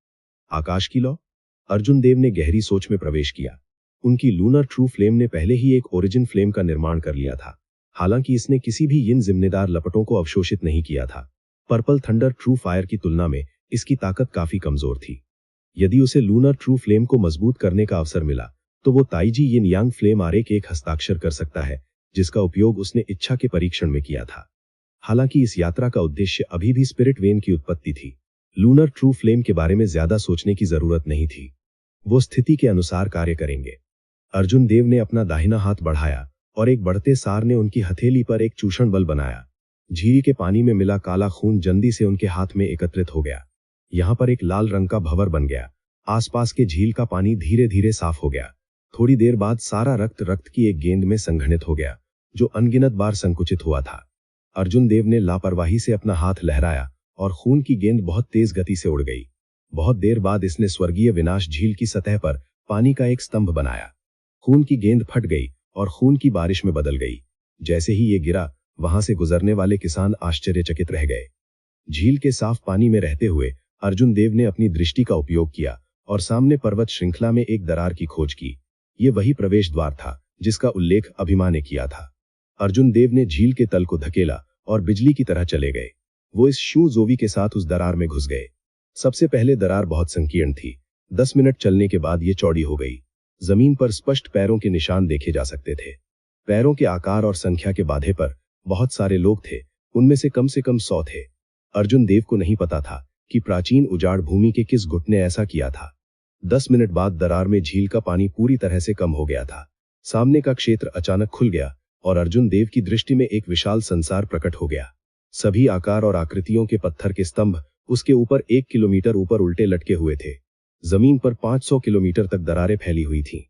आकाश की लॉ? अर्जुन देव ने गहरी सोच में प्रवेश किया। उनकी लूनर ट्रू फ्लेम ने पहले ही एक ओरिजिन फ्लेम का निर्माण कर लिया था। हालांकि इसने किसी भी यिन जिम्मेदार लपटों को अवशोषित नहीं किया था। पर्पल थंडर ट्रू फायर की तुलना में इसकी ताकत काफी कमजोर थी। यदि उसे लूनर ट्रू फ्लेम को मजबूत करने का अवसर मिला तो वो ताइजी यिन यांग फ्लेम आरेख एक हस्ताक्षर कर सकता है, जिसका उपयोग उसने इच्छा के परीक्षण में किया था। हालांकि इस यात्रा का उद्देश्य अभी भी स्पिरिट वेन की उत्पत्ति थी। लूनर ट्रू फ्लेम के बारे में ज्यादा सोचने की जरूरत नहीं थी। वो स्थिति के अनुसार कार्य करेंगे। अर्जुन देव ने अपना दाहिना हाथ बढ़ाया और एक बढ़ते सार ने उनकी हथेली पर एक चूषण बल बनाया। झील के पानी में मिला काला खून जल्दी से उनके हाथ में एकत्रित हो गया। यहाँ पर एक लाल रंग का भंवर बन गया। आसपास के झील का पानी धीरे धीरे साफ हो गया। थोड़ी देर बाद सारा रक्त की एक गेंद में संघनित हो गया, जो अनगिनत बार संकुचित हुआ था। अर्जुन देव ने लापरवाही से अपना हाथ लहराया और खून की गेंद बहुत तेज गति से उड़ गई। बहुत देर बाद इसने स्वर्गीय विनाश झील की सतह पर पानी का एक स्तंभ बनाया। खून की गेंद फट गई और खून की बारिश में बदल गई। जैसे ही ये गिरा, वहां से गुजरने वाले किसान आश्चर्यचकित रह गए। झील के साफ पानी में रहते हुए अर्जुन देव ने अपनी दृष्टि का उपयोग किया और सामने पर्वत श्रृंखला में एक दरार की खोज की। ये वही प्रवेश द्वार था जिसका उल्लेख अभिमा ने किया था। अर्जुन देव ने झील के तल को धकेला और बिजली की तरह चले गए। वो इस शू जोवी के साथ उस दरार में घुस गए। सबसे पहले दरार बहुत संकीर्ण थी। 10 मिनट चलने के बाद ये चौड़ी हो गई। जमीन पर स्पष्ट पैरों के निशान देखे जा सकते थे। पैरों के आकार और संख्या के बाधे पर बहुत सारे लोग थे, उनमें से कम 100 थे। अर्जुन देव को नहीं पता था कि प्राचीन उजाड़ भूमि के किस गुट ने ऐसा किया था। 10 मिनट बाद दरार में झील का पानी पूरी तरह से कम हो गया था। सामने का क्षेत्र अचानक खुल गया और अर्जुन देव की दृष्टि में एक विशाल संसार प्रकट हो गया। सभी आकार और आकृतियों के पत्थर के स्तंभ उसके ऊपर 1 किलोमीटर ऊपर उल्टे लटके हुए थे। जमीन पर 500 किलोमीटर तक दरारें फैली हुई थीं।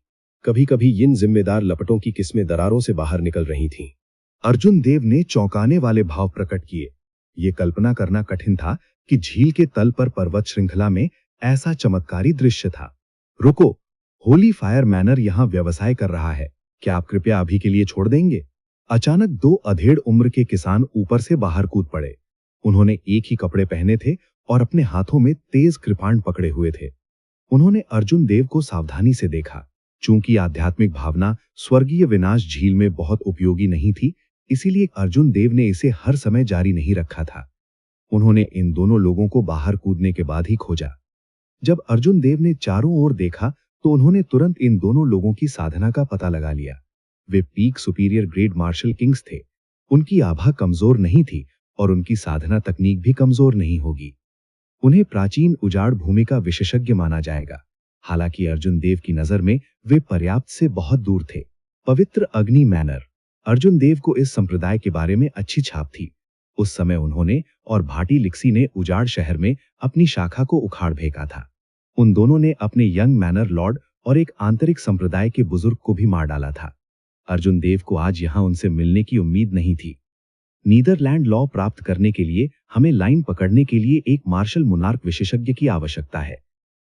कभी कभी यिन जिम्मेदार लपटों की किस्में दरारों से बाहर निकल रही थीं। अर्जुन देव ने चौंकाने वाले भाव प्रकट किए। ये कल्पना करना कठिन था कि झील के तल पर पर्वत श्रृंखला में ऐसा चमत्कारी दृश्य था। रुको, होली फायर मैनर यहाँ व्यवसाय कर रहा है, क्या आप कृपया अभी के लिए छोड़ देंगे? अचानक दो अधेड़ उम्र के किसान ऊपर से बाहर कूद पड़े। उन्होंने एक ही कपड़े पहने थे और अपने हाथों में तेज कृपाण पकड़े हुए थे। उन्होंने अर्जुन देव को सावधानी से देखा। चूंकि आध्यात्मिक भावना स्वर्गीय विनाश झील में बहुत उपयोगी नहीं थी, इसीलिए अर्जुन देव ने इसे हर समय जारी नहीं रखा था। उन्होंने इन दोनों लोगों को बाहर कूदने के बाद ही खोजा। जब अर्जुन देव ने चारों ओर देखा तो उन्होंने तुरंत इन दोनों लोगों की साधना का पता लगा लिया। वे peak superior grade martial kings थे। उनकी आभा कमजोर नहीं थी और उनकी साधना तकनीक भी कमजोर नहीं होगी। उन्हें प्राचीन उजाड़ भूमि का विशेषज्ञ माना जाएगा। हालांकि अर्जुन देव की नजर में वे पर्याप्त से बहुत दूर थे। पवित्र अग्नि मैनर। अर्जुन देव को इस संप्रदाय के बारे में अच्छी छाप थी। उस समय उन्होंने और भाटी लिक्सी ने उजाड़ शहर में अपनी शाखा को उखाड़ फेंका था। उन दोनों ने अपने यंग मैनर लॉर्ड और एक आंतरिक संप्रदाय के बुजुर्ग को भी मार डाला था। अर्जुन देव को आज यहां उनसे मिलने की उम्मीद नहीं थी। नीदरलैंड लॉ प्राप्त करने के लिए हमें लाइन पकड़ने के लिए एक मार्शल मुनार्क विशेषज्ञ की आवश्यकता है।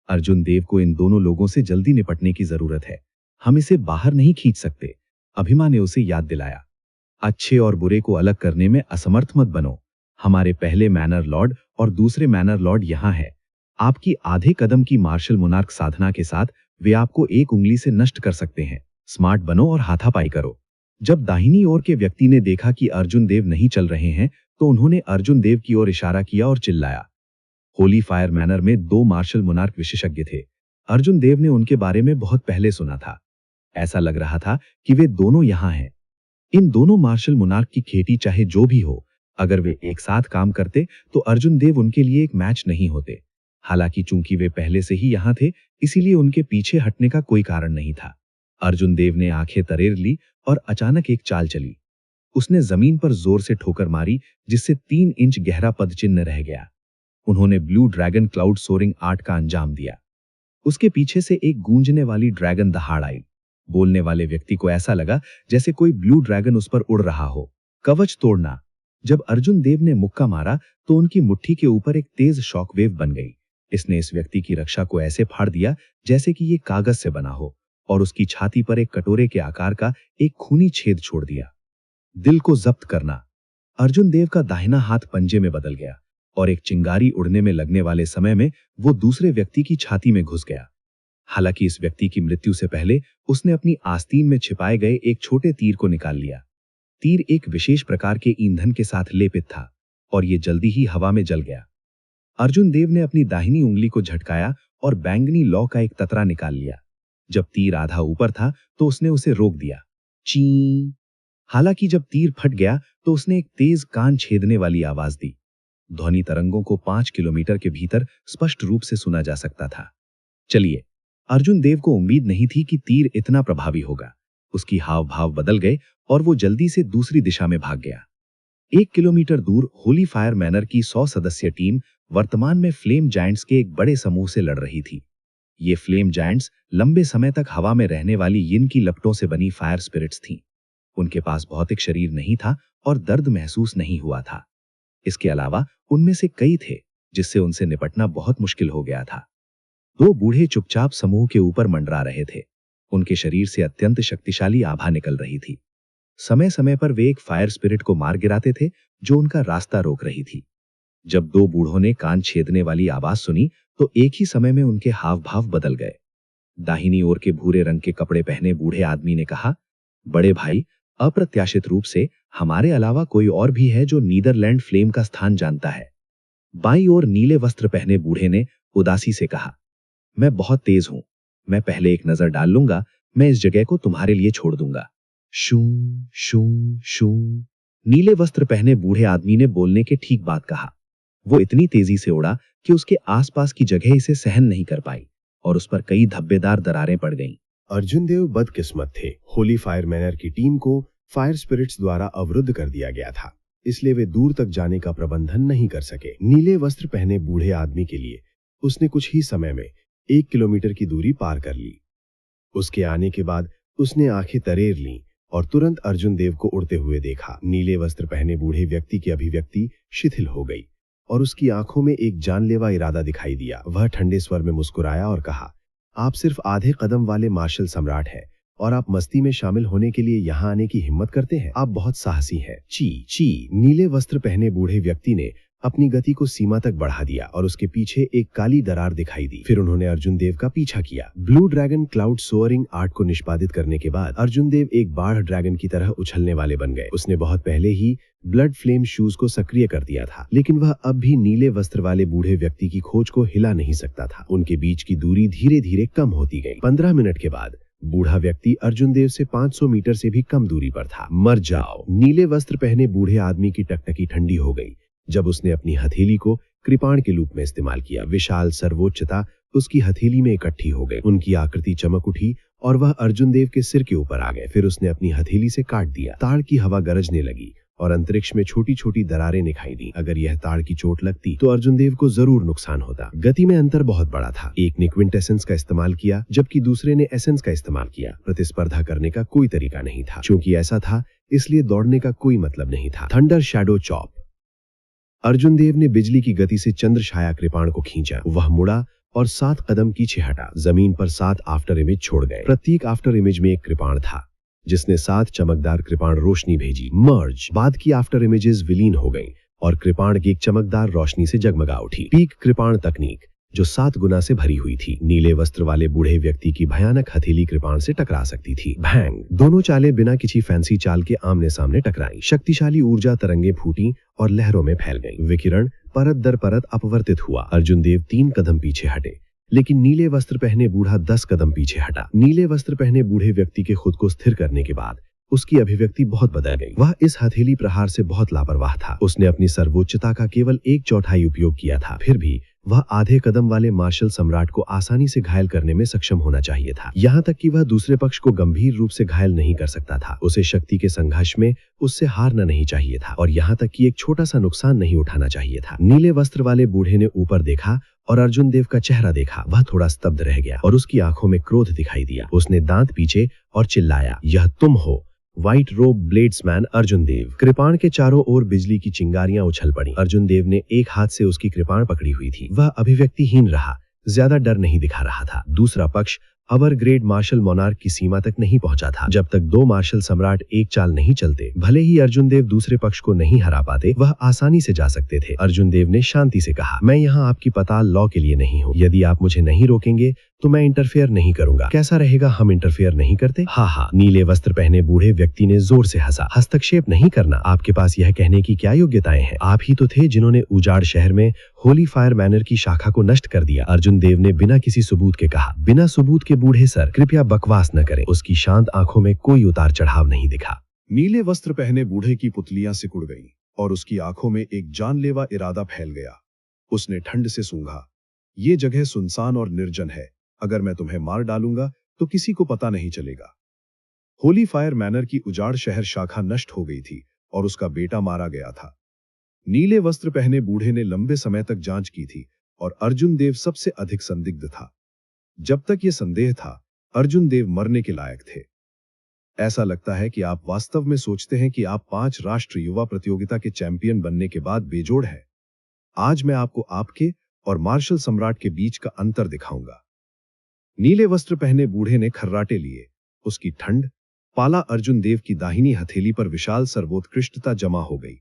अर्जुन देव को इन दोनों लोगों से जल्दी निपटने की जरूरत है। हम इसे बाहर नहीं खींच सकते। अभिमा ने उसे याद दिलाया। अच्छे और बुरे को अलग करने में असमर्थ मत बनो। हमारे पहले मैनर लॉर्ड और दूसरे मैनर लॉर्ड यहाँ है। आपकी आधे कदम की मार्शल मुनार्क साधना के साथ वे आपको एक उंगली से नष्ट कर सकते हैं। स्मार्ट बनो और हाथापाई करो। जब दाहिनी ओर के व्यक्ति ने देखा कि अर्जुन देव नहीं चल रहे हैं तो उन्होंने अर्जुन देव की ओर इशारा किया और चिल्लाया। होली फायर मैनर में दो मार्शल मुनार्क विशेषज्ञ थे। अर्जुन देव ने उनके बारे में बहुत पहले सुना था। ऐसा लग रहा था कि वे दोनों यहाँ हैं। इन दोनों मार्शल मुनार्क की खेती चाहे जो भी हो, अगर वे एक साथ काम करते तो अर्जुन देव उनके लिए एक मैच नहीं होते। हालांकि चूंकि वे पहले से ही यहाँ थे, इसीलिए उनके पीछे हटने का कोई कारण नहीं था। अर्जुन देव ने आंखें तरेर ली और अचानक एक चाल चली। उसने जमीन पर जोर से ठोकर मारी, जिससे 3 इंच गहरा पदचिन्ह रह गया। उन्होंने blue dragon cloud soaring art का अंजाम दिया। उसके पीछे से एक गूंजने वाली ड्रैगन दहाड़ आई। बोलने वाले व्यक्ति को ऐसा लगा जैसे कोई ब्लू ड्रैगन उस पर उड़ रहा हो। कवच तोड़ना। जब अर्जुन देव ने मुक्का मारा तो उनकी मुट्ठी के ऊपर एक तेज शॉकवेव बन गई। इसने इस व्यक्ति की रक्षा को ऐसे फाड़ दिया जैसे कि ये कागज से बना हो, और उसकी छाती पर एक कटोरे के आकार का एक खूनी छेद छोड़ दिया। दिल को जब्त करना। अर्जुन देव का दाहिना हाथ पंजे में बदल गया और एक चिंगारी उड़ने में लगने वाले समय में वो दूसरे व्यक्ति की छाती में घुस गया। हालांकि इस व्यक्ति की मृत्यु से पहले उसने अपनी आस्तीन में छिपाए गए एक छोटे तीर को निकाल लिया। तीर एक विशेष प्रकार के ईंधन के साथ लेपित था और ये जल्दी ही हवा में जल गया। अर्जुन देव ने अपनी दाहिनी उंगली को झटकाया और बैंगनी लौ का एक ततरा निकाल लिया। जब तीर आधा ऊपर था तो उसने उसे रोक दिया। ची। हालांकि जब तीर फट गया तो उसने एक तेज कान छेदने वाली आवाज दी। ध्वनि तरंगों को 5 किलोमीटर के भीतर स्पष्ट रूप से सुना जा सकता था। चलिए, अर्जुन देव को उम्मीद नहीं थी कि तीर इतना प्रभावी होगा। उसकी हाव भाव बदल गए और वो जल्दी से दूसरी दिशा में भाग गया। 1 किलोमीटर दूर होली फायर मैनर की 100 सदस्यीय टीम वर्तमान में फ्लेम जायंट्स के एक बड़े समूह से लड़ रही थी। ये फ्लेम जायंट्स लंबे समय तक हवा में रहने वाली यिन की लपटों से बनी फायर स्पिरिट्स थीं। उनके पास भौतिक शरीर नहीं था और दर्द महसूस नहीं हुआ था। इसके अलावा उनमें से कई थे जिससे उनसे निपटना बहुत मुश्किल हो गया था। 2 बूढ़े चुपचाप समूह के ऊपर मंडरा रहे थे। उनके शरीर से अत्यंत शक्तिशाली आभा निकल रही थी। समय समय पर वे एक फायर स्पिरिट को मार गिराते थे जो उनका रास्ता रोक रही थी। जब 2 बूढ़ों ने कान छेदने वाली आवाज सुनी तो एक ही समय में उनके हाव भाव बदल गए। दाहिनी ओर के भूरे रंग के कपड़े पहने बूढ़े आदमी ने कहा, बड़े भाई, अप्रत्याशित रूप से हमारे अलावा कोई और भी है जो नीदरलैंड फ्लेम का स्थान जानता है। बाईं ओर नीले वस्त्र पहने बूढ़े ने उदासी से कहा, मैं बहुत तेज हूं। मैं पहले एक नजर डाल लूंगा। मैं इस जगह को तुम्हारे लिए छोड़ दूंगा। शू शू शू। नीले वस्त्र पहने बूढ़े आदमी ने बोलने के ठीक बात कहा। वो इतनी तेजी से उड़ा कि उसके आसपास की जगह इसे सहन नहीं कर पाई और उस पर कई धब्बेदार दरारें पड़ गईं। अर्जुन देव बदकिस्मत थे। होली फायर मैनर की टीम को फायर स्पिरिट्स द्वारा अवरुद्ध कर दिया गया था, इसलिए वे दूर तक जाने का प्रबंधन नहीं कर सके। नीले वस्त्र पहने बूढ़े आदमी के लिए उसने कुछ ही समय में 1 किलोमीटर की दूरी पार कर ली। उसके आने के बाद उसने आंखें तरेर लीं और तुरंत अर्जुन देव को उड़ते हुए देखा। नीले वस्त्र पहने बूढ़े व्यक्ति की अभिव्यक्ति शिथिल हो गई और उसकी आंखों में एक जानलेवा इरादा दिखाई दिया। वह ठंडे स्वर में मुस्कुराया और कहा, आप सिर्फ आधे कदम वाले मार्शल सम्राट हैं और आप मस्ती में शामिल होने के लिए यहाँ आने की हिम्मत करते हैं। आप बहुत साहसी हैं। ची। नीले वस्त्र पहने बूढ़े व्यक्ति ने अपनी गति को सीमा तक बढ़ा दिया और उसके पीछे एक काली दरार दिखाई दी। फिर उन्होंने अर्जुन देव का पीछा किया। ब्लू ड्रैगन क्लाउड सोअरिंग आर्ट को निष्पादित करने के बाद अर्जुन देव एक बाढ़ ड्रैगन की तरह उछलने वाले बन गए। उसने बहुत पहले ही ब्लड फ्लेम शूज को सक्रिय कर दिया था, लेकिन वह अब भी नीले वस्त्र वाले बूढ़े व्यक्ति की खोज को हिला नहीं सकता था। उनके बीच की दूरी धीरे धीरे कम होती गई। 15 मिनट के बाद बूढ़ा व्यक्ति अर्जुन देव से 500 मीटर से भी कम दूरी पर था। मर जाओ। नीले वस्त्र पहने बूढ़े आदमी की टकटकी ठंडी हो गई जब उसने अपनी हथेली को कृपाण के रूप में इस्तेमाल किया। विशाल सर्वोच्चता उसकी हथेली में इकट्ठी हो गई। उनकी आकृति चमक उठी और वह अर्जुन देव के सिर के ऊपर आ गए। फिर उसने अपनी हथेली से काट दिया। ताड़ की हवा गरजने लगी और अंतरिक्ष में छोटी छोटी दरारें दिखाई दी। अगर यह ताड़ की चोट लगती तो अर्जुन देव को जरूर नुकसान होता। गति में अंतर बहुत बड़ा था। एक ने क्विंटेसेंस का इस्तेमाल किया जबकि दूसरे ने एसेंस का इस्तेमाल किया। प्रतिस्पर्धा करने का कोई तरीका नहीं था। क्योंकि ऐसा था इसलिए दौड़ने का कोई मतलब नहीं था। Thunder shadow chop. Arjun Dev ने बिजली की गति से चंद्र छाया कृपाण को खींचा। वह मुड़ा और 7 कदम पीछे हटा। जमीन पर 7 आफ्टर इमेज छोड़ गए। प्रत्येक आफ्टर इमेज में एक कृपाण था जिसने 7 चमकदार कृपाण रोशनी भेजी। मर्ज। बाद की आफ्टर इमेजेस विलीन हो गई और कृपाण की एक चमकदार रोशनी से जगमगा उठी। पीक कृपाण तकनीक जो 7 गुना से भरी हुई थी। नीले वस्त्र वाले बूढ़े व्यक्ति की भयानक हथेली कृपाण से टकरा सकती थी। भैंग। दोनों चालें बिना किसी फैंसी चाल के आमने सामने टकराई। शक्तिशाली ऊर्जा तरंगे फूटी और लहरों में फैल गई। विकिरण परत दर परत अपवर्तित हुआ। अर्जुन देव 3 कदम पीछे हटे, लेकिन नीले वस्त्र पहने बूढ़ा 10 कदम पीछे हटा। नीले वस्त्र पहने बूढ़े व्यक्ति के खुद को स्थिर करने के बाद उसकी अभिव्यक्ति बहुत बदल गई। वह इस हथेली प्रहार से बहुत लापरवाह था। उसने अपनी सर्वोच्चता का केवल 1/4 उपयोग किया था। फिर भी वह आधे कदम वाले मार्शल सम्राट को आसानी से घायल करने में सक्षम होना चाहिए था। यहाँ तक कि वह दूसरे पक्ष को गंभीर रूप से घायल नहीं कर सकता था। उसे शक्ति के संघर्ष में उससे हारना नहीं चाहिए था और यहाँ तक कि एक छोटा सा नुकसान नहीं उठाना चाहिए था। नीले वस्त्र वाले बूढ़े ने ऊपर देखा और अर्जुन देव का चेहरा देखा। वह थोड़ा स्तब्ध रह गया और उसकी आंखों में क्रोध दिखाई दिया। उसने दांत पीछे और चिल्लाया, यह तुम हो व्हाइट रोब ब्लेड्समैन अर्जुन देव। कृपाण के चारों ओर बिजली की चिंगारियां उछल पड़ी। अर्जुन देव ने एक हाथ से उसकी कृपाण पकड़ी हुई थी। वह अभिव्यक्तिहीन रहा, ज्यादा डर नहीं दिखा रहा था। दूसरा पक्ष अवर ग्रेड मार्शल मोनार्क की सीमा तक नहीं पहुंचा था। जब तक 2 मार्शल सम्राट एक चाल नहीं चलते, भले ही अर्जुन देव दूसरे पक्ष को नहीं हरा पाते, वह आसानी से जा सकते थे। अर्जुन देव ने शांति से कहा, मैं यहाँ आपकी पताल लॉ के लिए नहीं हूँ। यदि आप मुझे नहीं रोकेंगे तो मैं इंटरफेयर नहीं करूंगा। कैसा रहेगा हम इंटरफेयर नहीं करते? हा। नीले वस्त्र पहने बूढ़े व्यक्ति ने जोर से हंसा। हस्तक्षेप नहीं करना। आपके पास यह कहने की क्या योग्यताएं हैं? आप ही तो थे जिन्होंने उजाड़ शहर में होली फायर मैनर की शाखा को नष्ट कर दिया। अर्जुन देव ने बिना किसी सबूत के कहा। बिना सबूत के बूढ़े सर, कृपया बकवास न करें। उसकी शांत आंखों में कोई उतार चढ़ाव नहीं दिखा। नीले वस्त्र पहने बूढ़े की पुतलियां सिकुड़ गईं और उसकी आंखों में एक जानलेवा इरादा फैल गया। उसने ठंड से सूंघा, ये जगह सुनसान और निर्जन है। अगर मैं तुम्हें मार डालूंगा तो किसी को पता नहीं चलेगा। होली फायर मैनर की उजाड़ शहर शाखा नष्ट हो गई थी और उसका बेटा मारा गया था। नीले वस्त्र पहने बूढ़े ने लंबे समय तक जांच की थी और अर्जुन देव सबसे अधिक संदिग्ध था। जब तक ये संदेह था, अर्जुन देव मरने के लायक थे। ऐसा लगता है कि आप वास्तव में सोचते हैं कि आप 5 राष्ट्रीय युवा प्रतियोगिता के चैंपियन बनने के बाद बेजोड़ हैं। आज मैं आपको आपके और मार्शल सम्राट के बीच का अंतर दिखाऊंगा। नीले वस्त्र पहने बूढ़े ने खर्राटे लिए। उसकी ठंड पाला अर्जुन देव की दाहिनी हथेली पर विशाल सर्वोत्कृष्टता जमा हो गई।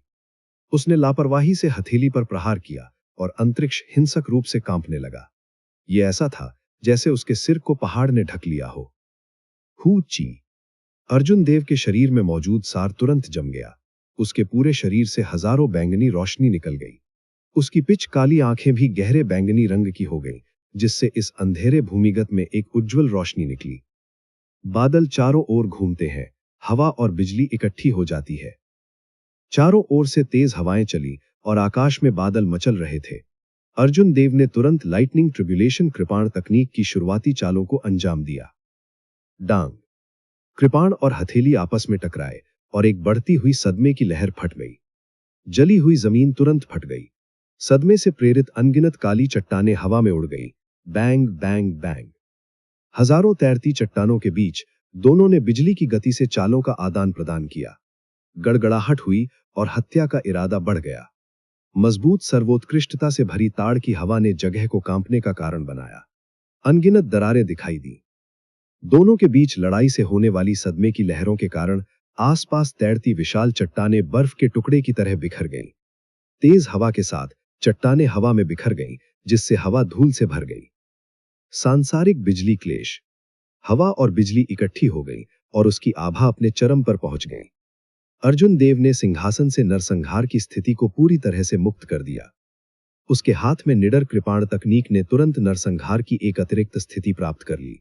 उसने लापरवाही से हथेली पर प्रहार किया और अंतरिक्ष हिंसक रूप से कांपने लगा। यह ऐसा था जैसे उसके सिर को पहाड़ ने ढक लिया हो। हू ची। अर्जुन देव के शरीर में मौजूद सार तुरंत जम गया। उसके पूरे शरीर से हजारों बैंगनी रोशनी निकल गई। उसकी पिच काली आंखें भी गहरे बैंगनी रंग की हो गई, जिससे इस अंधेरे भूमिगत में एक उज्जवल रोशनी निकली। बादल चारों ओर घूमते हैं, हवा और बिजली इकट्ठी हो जाती है। चारों ओर से तेज हवाएं चली और आकाश में बादल मचल रहे थे। अर्जुन देव ने तुरंत लाइटनिंग ट्रिब्यूलेशन कृपाण तकनीक की शुरुआती चालों को अंजाम दिया। डांग। कृपाण और हथेली आपस में टकराए और एक बढ़ती हुई सदमे की लहर फट गई। जली हुई जमीन तुरंत फट गई। सदमे से प्रेरित अनगिनत काली चट्टानें हवा में उड़ गई। Bang bang bang. हजारों तैरती चट्टानों के बीच दोनों ने बिजली की गति से चालों का आदान प्रदान किया। गड़गड़ाहट हुई और हत्या का इरादा बढ़ गया। मजबूत सर्वोत्कृष्टता से भरी ताड़ की हवा ने जगह को कांपने का कारण बनाया। अनगिनत दरारें दिखाई दी। दोनों के बीच लड़ाई से होने वाली सदमे की लहरों के कारण आसपास तैरती विशाल चट्टानें बर्फ के टुकड़े की तरह बिखर गईं। तेज हवा के साथ चट्टानें हवा में बिखर गईं, जिससे हवा धूल से भर गई। सांसारिक बिजली क्लेश। हवा और बिजली इकट्ठी हो गई और उसकी आभा अपने चरम पर पहुंच गई। अर्जुन देव ने सिंहासन से नरसंहार की स्थिति को पूरी तरह से मुक्त कर दिया। उसके हाथ में निडर कृपाण तकनीक ने तुरंत नरसंहार की एक अतिरिक्त स्थिति प्राप्त कर ली।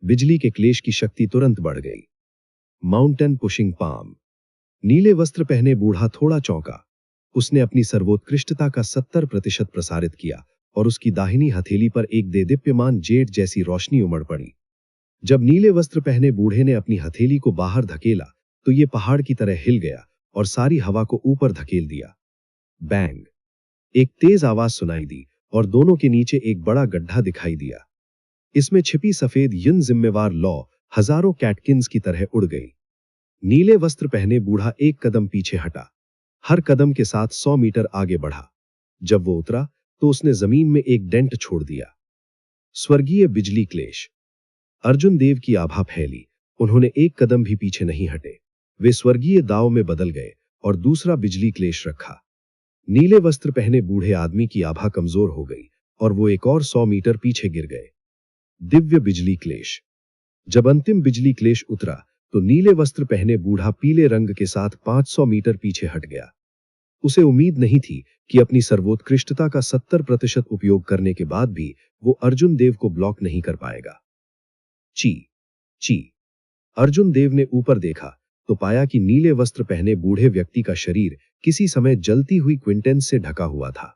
बिजली के क्लेश की शक्ति तुरंत बढ़ गई। Mountain pushing palm. नीले वस्त्र पहने बूढ़ा थोड़ा चौंका। उसने अपनी सर्वोत्कृष्टता का 70% प्रसारित किया और उसकी दाहिनी हथेली पर एक देदीप्यमान जेट जैसी रोशनी उमड़ पड़ी। जब नीले वस्त्र पहने बूढ़े ने अपनी हथेली को बाहर धकेला तो ये पहाड़ की तरह हिल गया और सारी हवा को ऊपर धकेल दिया। बैंग। एक तेज आवाज सुनाई दी और दोनों के नीचे एक बड़ा गड्ढा दिखाई दिया। इसमें छिपी सफेद युन जिम्मेवार लौ हजारों कैटकिन्स की तरह उड़ गई। नीले वस्त्र पहने बूढ़ा एक कदम पीछे हटा। हर कदम के साथ 100 मीटर आगे बढ़ा। जब वो उतरा तो उसने जमीन में एक डेंट छोड़ दिया। स्वर्गीय बिजली क्लेश। अर्जुन देव की आभा फैली। उन्होंने एक कदम भी पीछे नहीं हटे। वे स्वर्गीय दाव में बदल गए और दूसरा बिजली क्लेश रखा। नीले वस्त्र पहने बूढ़े आदमी की आभा कमजोर हो गई और वो एक और 100 मीटर पीछे गिर गए। दिव्य बिजली क्लेश। जब अंतिम बिजली क्लेश उतरा तो नीले वस्त्र पहने बूढ़ा पीले रंग के साथ 500 मीटर पीछे हट गया। उसे उम्मीद नहीं थी कि अपनी सर्वोत्कृष्टता का 70% उपयोग करने के बाद भी वो अर्जुन देव को ब्लॉक नहीं कर पाएगा। ची ची। अर्जुन देव ने ऊपर देखा तो पाया कि नीले वस्त्र पहने बूढ़े व्यक्ति का शरीर किसी समय जलती हुई क्विंटेंस से ढका हुआ था।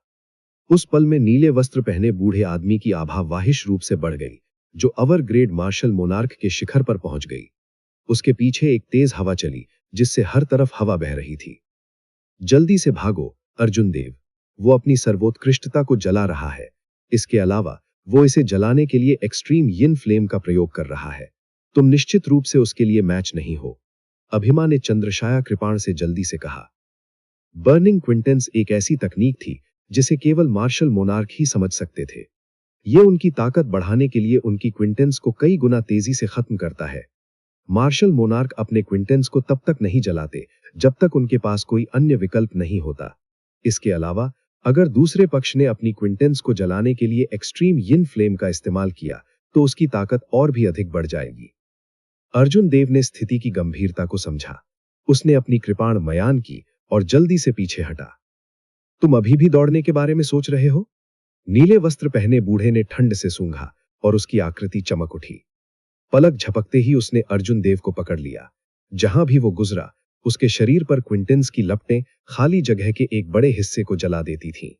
उस पल में नीले वस्त्र पहने बूढ़े आदमी की आभा वाहिश रूप से बढ़ गई, जो अवर ग्रेड मार्शल मोनार्क के शिखर पर पहुंच गई। उसके पीछे एक तेज हवा चली, जिससे हर तरफ हवा बह रही थी। जल्दी से भागो अर्जुन देव, वो अपनी सर्वोत्कृष्टता को जला रहा है। इसके अलावा वो इसे जलाने के लिए एक्सट्रीम यिन फ्लेम का प्रयोग कर रहा है। तुम निश्चित रूप से उसके लिए मैच नहीं हो। अभिमा ने चंद्रशाया कृपाण से जल्दी से कहा। बर्निंग क्विंटेंस एक ऐसी तकनीक थी जिसे केवल मार्शल मोनार्क ही समझ सकते थे। यह उनकी ताकत बढ़ाने के लिए उनकी क्विंटेंस को कई गुना तेजी से खत्म करता है। मार्शल मोनार्क अपने क्विंटेंस को तब तक नहीं जलाते जब तक उनके पास कोई अन्य विकल्प नहीं होता। इसके अलावा अगर दूसरे पक्ष ने अपनी क्विंटेंस को जलाने के लिए एक्सट्रीम यिन फ्लेम का इस्तेमाल किया तो उसकी ताकत और भी अधिक बढ़ जाएगी। अर्जुन देव ने स्थिति की गंभीरता को समझा। उसने अपनी कृपाण मयान की और जल्दी से पीछे हटा। तुम अभी भी दौड़ने के बारे में सोच रहे हो? नीले वस्त्र पहने बूढ़े ने ठंड से सूंघा और उसकी आकृति चमक उठी। पलक झपकते ही उसने अर्जुन देव को पकड़ लिया। जहां भी वो गुजरा उसके शरीर पर क्विंटेंस की लपटें खाली जगह के एक बड़े हिस्से को जला देती थीं।